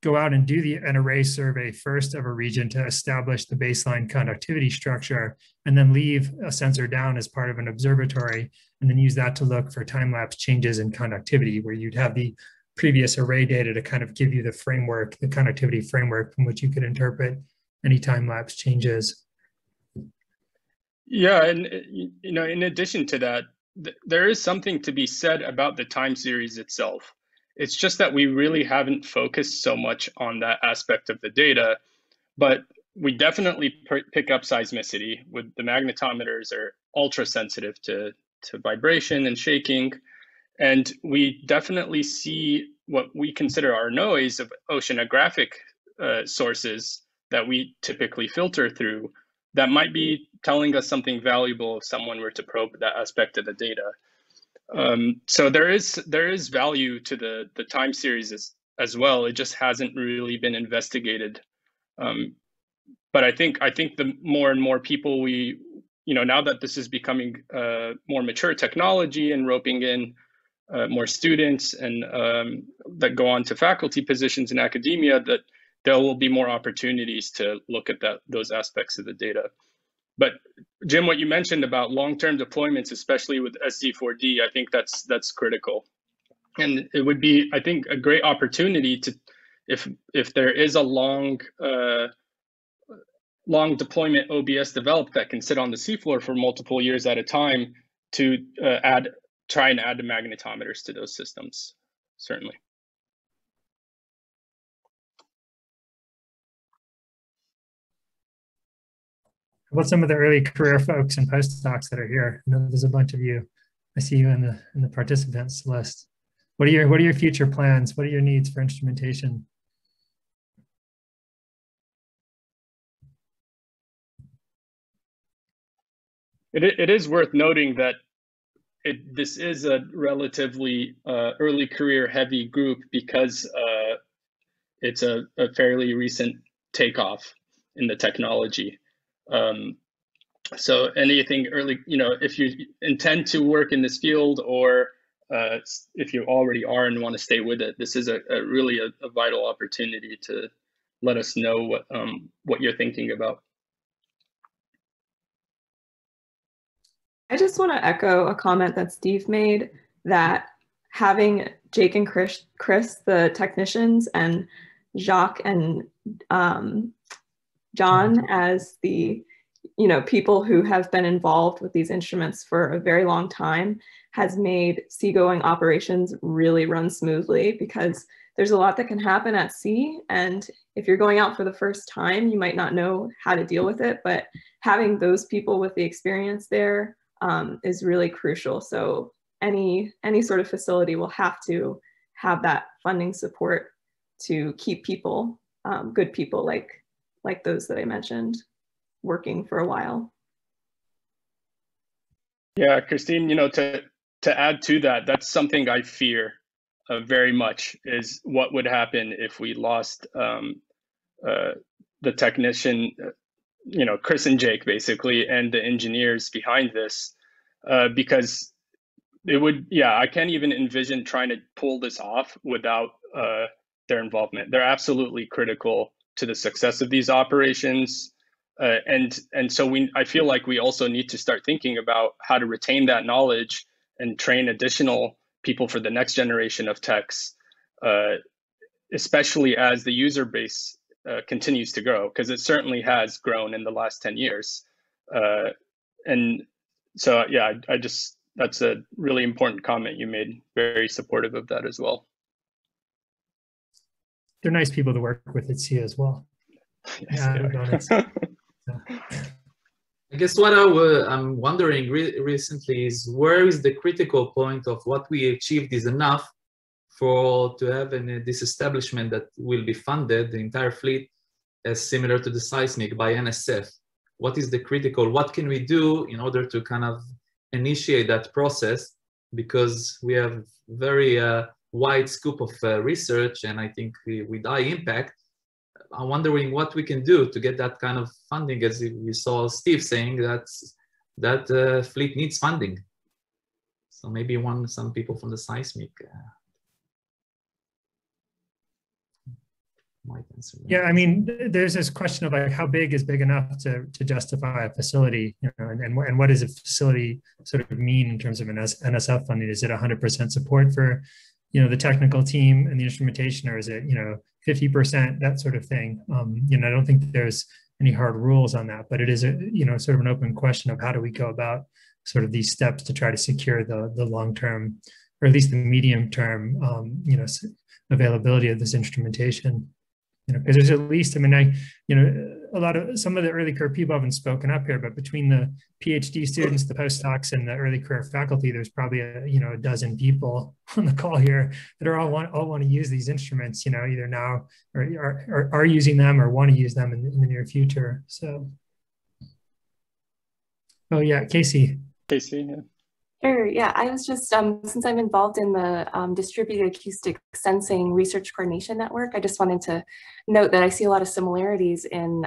Speaker 1: go out and do an array survey first of a region to establish the baseline conductivity structure, and then leave a sensor down as part of an observatory, and then use that to look for time-lapse changes in conductivity, where you'd have the previous array data to kind of give you the framework, the conductivity framework from which you could interpret any time-lapse changes.
Speaker 2: Yeah, and you know, in addition to that, there is something to be said about the time series itself. It's just that we really haven't focused so much on that aspect of the data, but we definitely pick up seismicity. With the magnetometers are ultra sensitive to vibration and shaking. And we definitely see what we consider our noise of oceanographic sources that we typically filter through that might be telling us something valuable if someone were to probe that aspect of the data. So there is value to the time series as well. It just hasn't really been investigated. But I think the more and more people you know, now that this is becoming more mature technology and roping in more students and that go on to faculty positions in academia, that there will be more opportunities to look at those aspects of the data. But Jim, what you mentioned about long-term deployments, especially with SD4D, I think that's critical. And it would be, I think, a great opportunity to, if there is a long deployment OBS developed that can sit on the seafloor for multiple years at a time, to try and add the magnetometers to those systems, certainly.
Speaker 1: How about some of the early career folks and postdocs that are here? I know there's a bunch of you. I see you in the participants list. What are your future plans? What are your needs for instrumentation?
Speaker 2: It is worth noting that this is a relatively early career heavy group because it's a fairly recent takeoff in the technology. So anything early, you know, if you intend to work in this field, or if you already are and want to stay with it, this is really a vital opportunity to let us know what you're thinking about.
Speaker 7: I just want to echo a comment that Steve made, that having Jake and Chris, the technicians, and Jacques and John as the people who have been involved with these instruments for a very long time has made seagoing operations really run smoothly, because there's a lot that can happen at sea. And if you're going out for the first time, you might not know how to deal with it, but having those people with the experience there is really crucial. So any sort of facility will have to have that funding support to keep people, good people like those that I mentioned, working for a while.
Speaker 2: Yeah, Christine, to add to that, that's something I fear very much, is what would happen if we lost the technician, Chris and Jake basically, and the engineers behind this, because it would, I can't even envision trying to pull this off without their involvement. They're absolutely critical to the success of these operations. And so I feel like we also need to start thinking about how to retain that knowledge and train additional people for the next generation of techs, especially as the user base continues to grow, because it certainly has grown in the last 10 years. And so, that's a really important comment you made. Very supportive of that as well.
Speaker 1: They're nice people to work with at sea as well.
Speaker 2: Yes,
Speaker 6: I guess what I'm wondering recently is, where is the critical point of what we achieved is enough to have this establishment that will be funded, the entire fleet, as similar to the seismic by NSF? What is the critical? What can we do in order to kind of initiate that process? Because we have very wide scope of research, and I think with high impact. I'm wondering what we can do to get that kind of funding, as we saw Steve saying that fleet needs funding. So maybe some people from the seismic might answer that.
Speaker 1: Yeah, I mean, there's this question of like, how big is big enough to justify a facility, and what does a facility sort of mean in terms of an NSF funding? Is it 100% support for the technical team and the instrumentation, or is it 50%, that sort of thing? I don't think there's any hard rules on that, but it is a sort of an open question of how do we go about sort of these steps to try to secure the long-term, or at least the medium-term, availability of this instrumentation. Because there's at least, some of the early career people haven't spoken up here, but between the PhD students, the postdocs, and the early career faculty, there's probably a dozen people on the call here that all want to use these instruments, either now or are using them or want to use them in the near future. So, oh yeah, Casey.
Speaker 2: Casey, yeah.
Speaker 7: Sure, yeah, I was just, since I'm involved in the Distributed Acoustic Sensing Research Coordination Network, I just wanted to note that I see a lot of similarities in,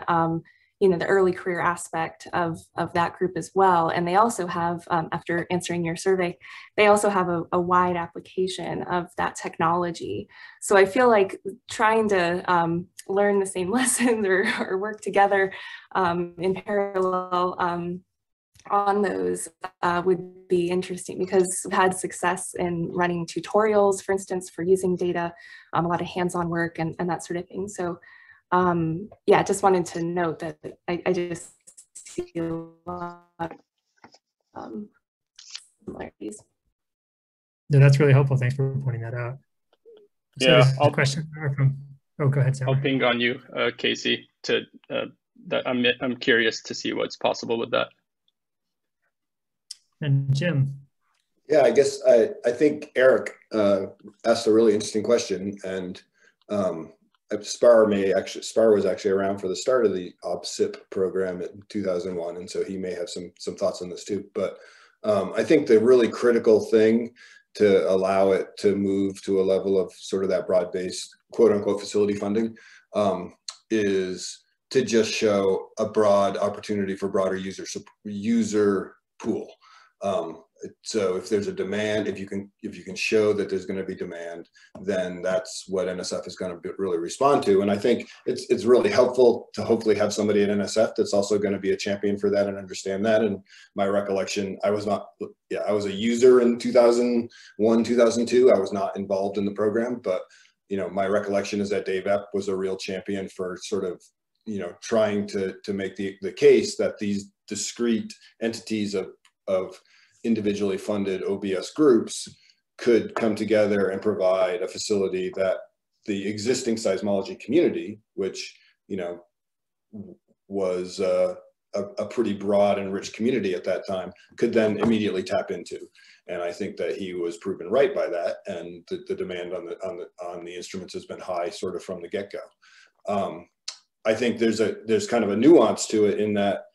Speaker 7: the early career aspect of that group as well. And they also have, after answering your survey, they also have a wide application of that technology. So I feel like trying to learn the same lessons or work together in parallel on those would be interesting, because we've had success in running tutorials, for instance, for using data, a lot of hands-on work and that sort of thing. So yeah, just wanted to note that I just see a lot of similarities.
Speaker 1: No, that's really helpful. Thanks for pointing that out. So
Speaker 2: yeah,
Speaker 1: a question from, oh, go ahead, Sam.
Speaker 2: I'll ping on you, Casey, to that I'm curious to see what's possible with that.
Speaker 1: And Jim.
Speaker 5: Yeah, I guess I think Eric asked a really interesting question, and Spar was actually around for the start of the OPSIP program in 2001, and so he may have some thoughts on this too. But I think the really critical thing to allow it to move to a level of sort of that broad-based quote unquote facility funding is to just show a broad opportunity for broader user pool. So if there's a demand, if you can show that there's going to be demand, then that's what NSF is going to really respond to. And I think it's really helpful to hopefully have somebody at NSF that's also going to be a champion for that and understand that. And my recollection, I was a user in 2001, 2002. I was not involved in the program, but my recollection is that Dave Epp was a real champion for sort of trying to make the case that these discrete entities of individually funded OBS groups could come together and provide a facility that the existing seismology community, which was a pretty broad and rich community at that time, could then immediately tap into. And I think that he was proven right by that, and the demand on the instruments has been high sort of from the get-go. I think there's kind of a nuance to it in that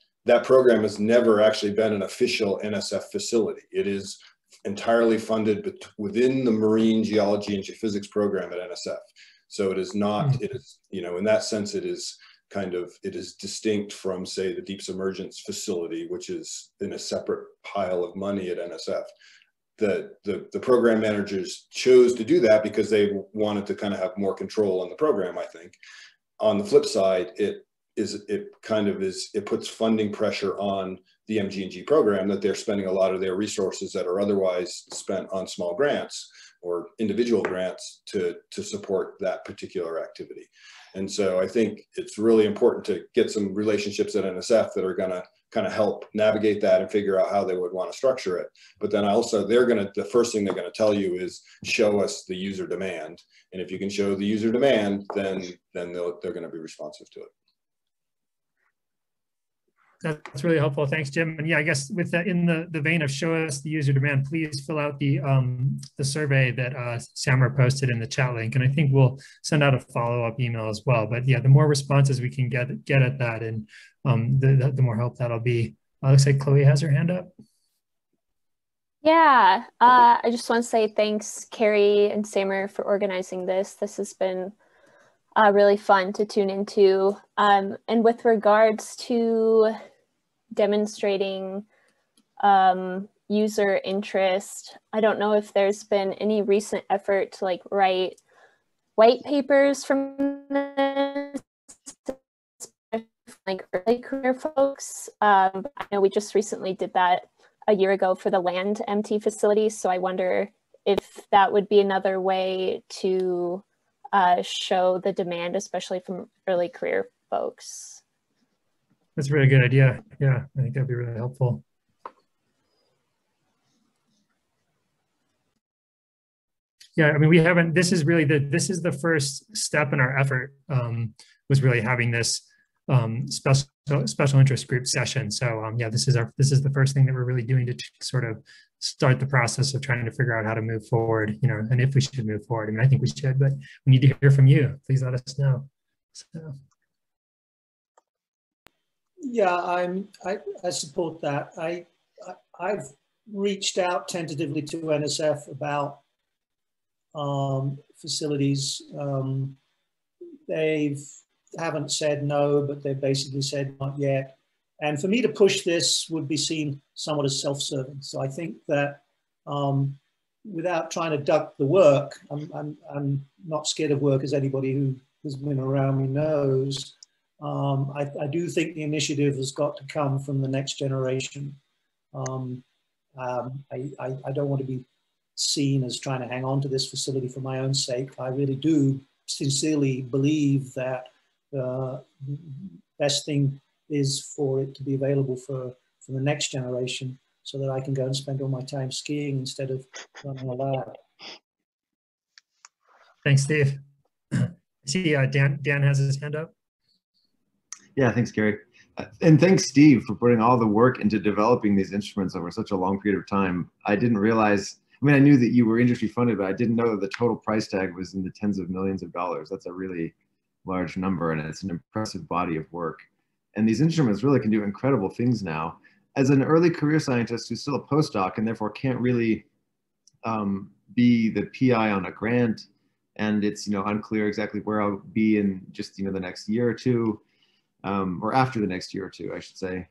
Speaker 5: program has never actually been an official NSF facility. It is entirely funded within the marine geology and geophysics program at NSF. So it is not, it is, in that sense, it is distinct from, say, the deep submergence facility, which is in a separate pile of money at NSF. The program managers chose to do that because they wanted to kind of have more control on the program, I think. On the flip side, it puts funding pressure on the MG&G program, that they're spending a lot of their resources that are otherwise spent on small grants or individual grants to support that particular activity. And so I think it's really important to get some relationships at NSF that are going to kind of help navigate that and figure out how they would want to structure it. But then also the first thing they're going to tell you is show us the user demand. And if you can show the user demand, then they're going to be responsive to it.
Speaker 1: That's really helpful. Thanks, Jim. And yeah, I guess with that, in the vein of show us the user demand, please fill out the survey that Samara posted in the chat link. And I think we'll send out a follow-up email as well. But yeah, the more responses we can get at that, and the more help that'll be. Looks like Chloe has her hand up.
Speaker 10: Yeah, I just want to say thanks, Carrie and Samara, for organizing this. This has been really fun to tune into. And with regards to demonstrating user interest, I don't know if there's been any recent effort to write white papers from this, early career folks. I know we just recently did that a year ago for the land MT facility, so I wonder if that would be another way to show the demand, especially from early career folks.
Speaker 1: That's a really good idea. Yeah, I think that'd be really helpful. Yeah, I mean, this is the first step in our effort, was really having this special interest group session. So yeah, this is the first thing that we're really doing to sort of start the process of trying to figure out how to move forward, and if we should move forward. I mean, I think we should, but we need to hear from you. Please let us know. So.
Speaker 3: Yeah, I support that. I've reached out tentatively to NSF about facilities. They haven't said no, but they've basically said not yet. And for me to push this would be seen somewhat as self-serving. So I think that without trying to duck the work, I'm not scared of work, as anybody who has been around me knows. I do think the initiative has got to come from the next generation. I don't want to be seen as trying to hang on to this facility for my own sake. I really do sincerely believe that the best thing is for it to be available for the next generation, so that I can go and spend all my time skiing instead of running a lab.
Speaker 1: Thanks, Steve. I see Dan has his hand up.
Speaker 11: Yeah, thanks, Gary. And thanks, Steve, for putting all the work into developing these instruments over such a long period of time. I didn't realize, I mean, I knew that you were industry funded, but I didn't know that the total price tag was in the tens of millions of dollars. That's a really large number, and it's an impressive body of work. And these instruments really can do incredible things now. As an early career scientist who's still a postdoc and therefore can't really be the PI on a grant, and it's unclear exactly where I'll be in just the next year or two, or after the next year or two, I should say.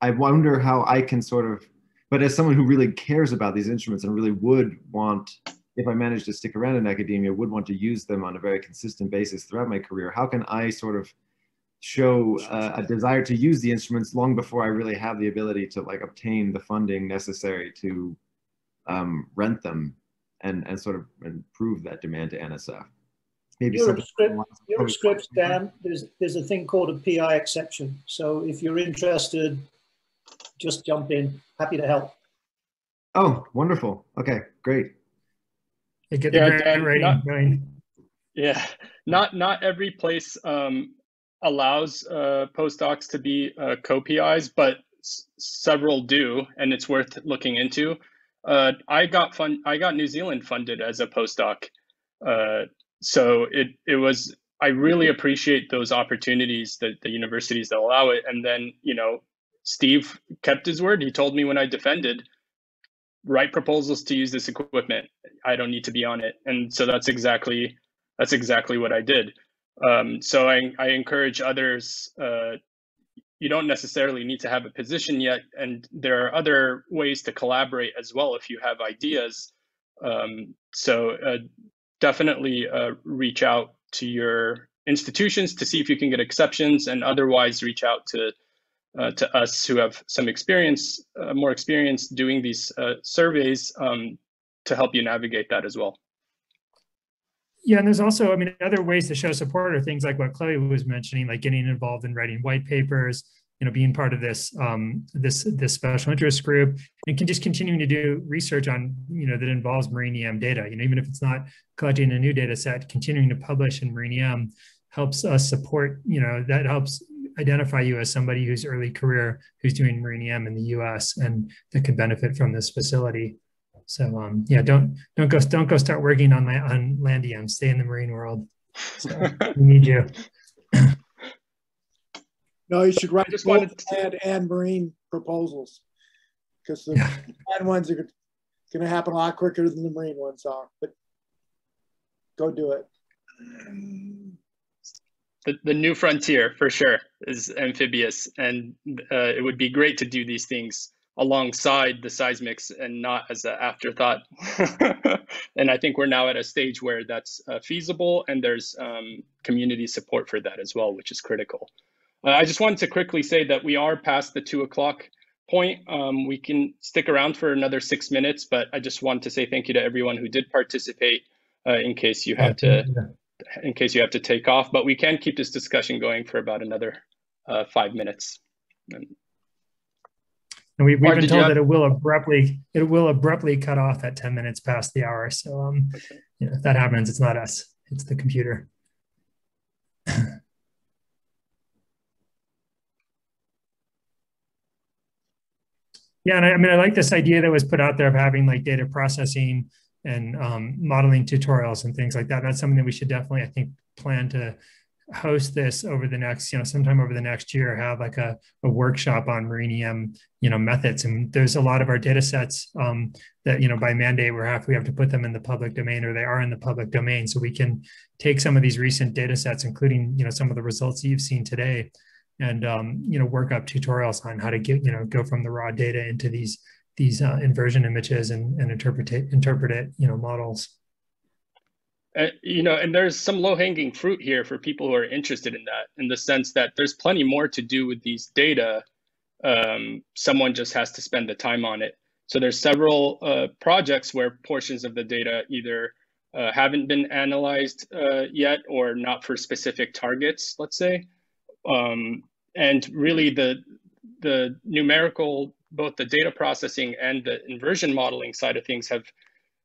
Speaker 11: I wonder how I can sort of But as someone who really cares about these instruments and really would want, if I managed to stick around in academia, would want to use them on a very consistent basis throughout my career, how can I sort of show a desire to use the instruments long before I really have the ability to like obtain the funding necessary to rent them and sort of improve that demand to NSF? Maybe
Speaker 3: you're at Scripps, Dan. There's a thing called a PI exception. So if you're interested, just jump in. Happy to help.
Speaker 11: Oh, wonderful. Okay, great.
Speaker 1: Get the grant rating.
Speaker 2: Not every place allows postdocs to be co-PIs, but several do, and it's worth looking into. I got New Zealand funded as a postdoc, so it was. I really appreciate those opportunities that the universities that allow it. And then, you know, Steve kept his word. He told me when I defended, write proposals to use this equipment. I don't need to be on it. And so that's exactly what I did. So I encourage others, you don't necessarily need to have a position yet. And there are other ways to collaborate as well if you have ideas. So definitely reach out to your institutions to see if you can get exceptions, and otherwise reach out to us who have some experience, more experience doing these surveys to help you navigate that as well.
Speaker 1: Yeah, and there's also, I mean, other ways to show support are things like what Chloe was mentioning, like getting involved in writing white papers, you know, being part of this this special interest group, and just continuing to do research on, you know, that involves marine EM data. You know, even if it's not collecting a new data set, continuing to publish in marine EM helps us support, you know, that helps identify you as somebody who's early career, who's doing marine EM in the U.S. and that could benefit from this facility. So yeah, don't go start working on land EM. Stay in the marine world. So we need you.
Speaker 4: No, you should write both land and marine proposals, because the land ones are going to happen a lot quicker than the marine ones are. But go do it.
Speaker 2: The new frontier for sure is amphibious, and it would be great to do these things alongside the seismics and not as an afterthought. And I think we're now at a stage where that's feasible, and there's community support for that as well, which is critical. I just wanted to quickly say that we are past the 2 o'clock point. We can stick around for another 6 minutes, but I just wanted to say thank you to everyone who did participate in case you have to take off, but we can keep this discussion going for about another 5 minutes. And
Speaker 1: we've been told that it will abruptly cut off at 10 minutes past the hour. So you know, if that happens, it's not us, it's the computer. Yeah, and I mean, I like this idea that was put out there of having like data processing and modeling tutorials and things like that. That's something that we should definitely, I think, plan to host this over the next, you know, sometime over the next year, have like a workshop on marine EM, you know, methods. And there's a lot of our data sets that, you know, by mandate, we have to put them in the public domain, or they are in the public domain. So we can take some of these recent data sets, including, you know, some of the results that you've seen today, and, you know, work up tutorials on how to get, you know, go from the raw data into these inversion images and interpret it, you know, models.
Speaker 2: You know, and there's some low-hanging fruit here for people who are interested in that, in the sense that there's plenty more to do with these data. Someone just has to spend the time on it. So there's several projects where portions of the data either haven't been analyzed yet, or not for specific targets, let's say. And really the numerical, both the data processing and the inversion modeling side of things have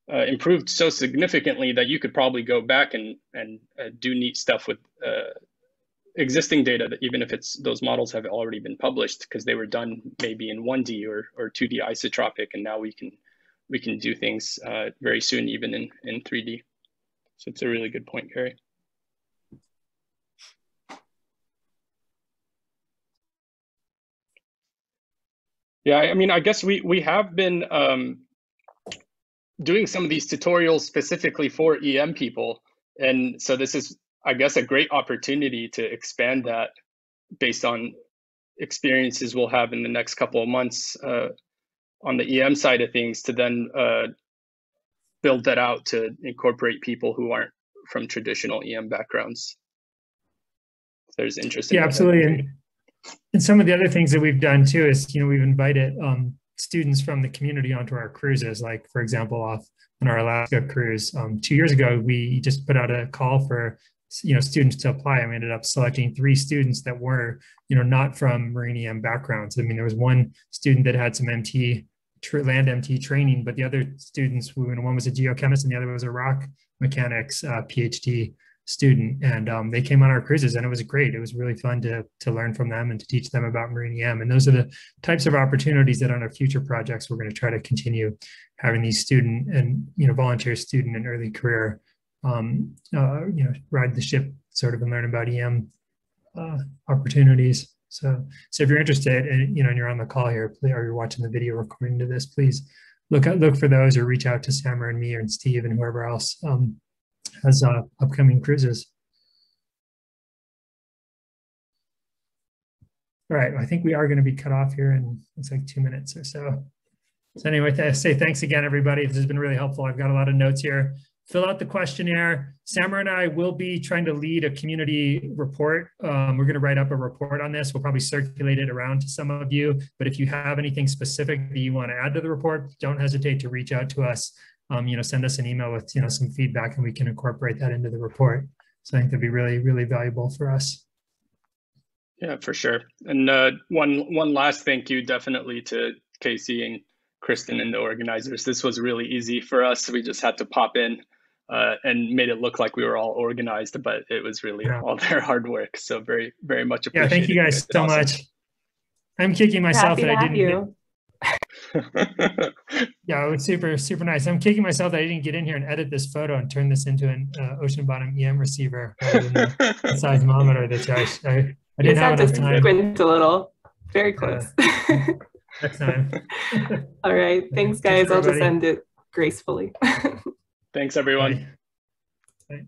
Speaker 2: improved so significantly that you could probably go back and do neat stuff with existing data, that even if those models have already been published, because they were done maybe in 1D or 2D isotropic, and now we can do things very soon even in 3D. So it's a really good point, Gary. Yeah, I mean, I guess we have been doing some of these tutorials specifically for EM people. And so this is, I guess, a great opportunity to expand that based on experiences we'll have in the next couple of months on the EM side of things to then build that out to incorporate people who aren't from traditional EM backgrounds. If there's interest in
Speaker 1: yeah, absolutely. And some of the other things that we've done too is, we've invited students from the community onto our cruises. Like, for example, off on our Alaska cruise 2 years ago, we just put out a call for students to apply, and we ended up selecting 3 students that were not from marine EM backgrounds. I mean, there was one student that had some land MT training, but the other students, one was a geochemist and the other was a rock mechanics PhD student, and they came on our cruises, and it was great. It was really fun to learn from them and to teach them about marine EM. And those are the types of opportunities that on our future projects we're going to try to continue having these student and volunteer student and early career ride the ship sort of and learn about EM opportunities. So if you're interested and you're on the call here, or you're watching the video recording to this, please look for those, or reach out to Samar and me and Steve and whoever else has upcoming cruises. All right, I think we are going to be cut off here in it's like 2 minutes or so. So anyway, I say thanks again, everybody. This has been really helpful. I've got a lot of notes here. Fill out the questionnaire. Samar and I will be trying to lead a community report. We're going to write up a report on this. We'll probably circulate it around to some of you. But if you have anything specific that you want to add to the report, don't hesitate to reach out to us. Send us an email with some feedback, and we can incorporate that into the report. So I think that'd be really, really valuable for us.
Speaker 2: Yeah, for sure. And one last thank you definitely to Casey and Kristen and the organizers. This was really easy for us. We just had to pop in and made it look like we were all organized, but it was really all their hard work. So very, very much appreciated.
Speaker 1: Yeah, thank you guys so much. I'm kicking myself that I didn't. Yeah, it was super, super nice. I'm kicking myself that I didn't get in here and edit this photo and turn this into an ocean bottom EM receiver rather than the seismometer that I didn't have enough time.
Speaker 7: Squint a little. Very close.
Speaker 1: Next time.
Speaker 7: All right. Thanks, guys. I'll just end it gracefully.
Speaker 2: Thanks, everyone.
Speaker 1: Bye. Bye.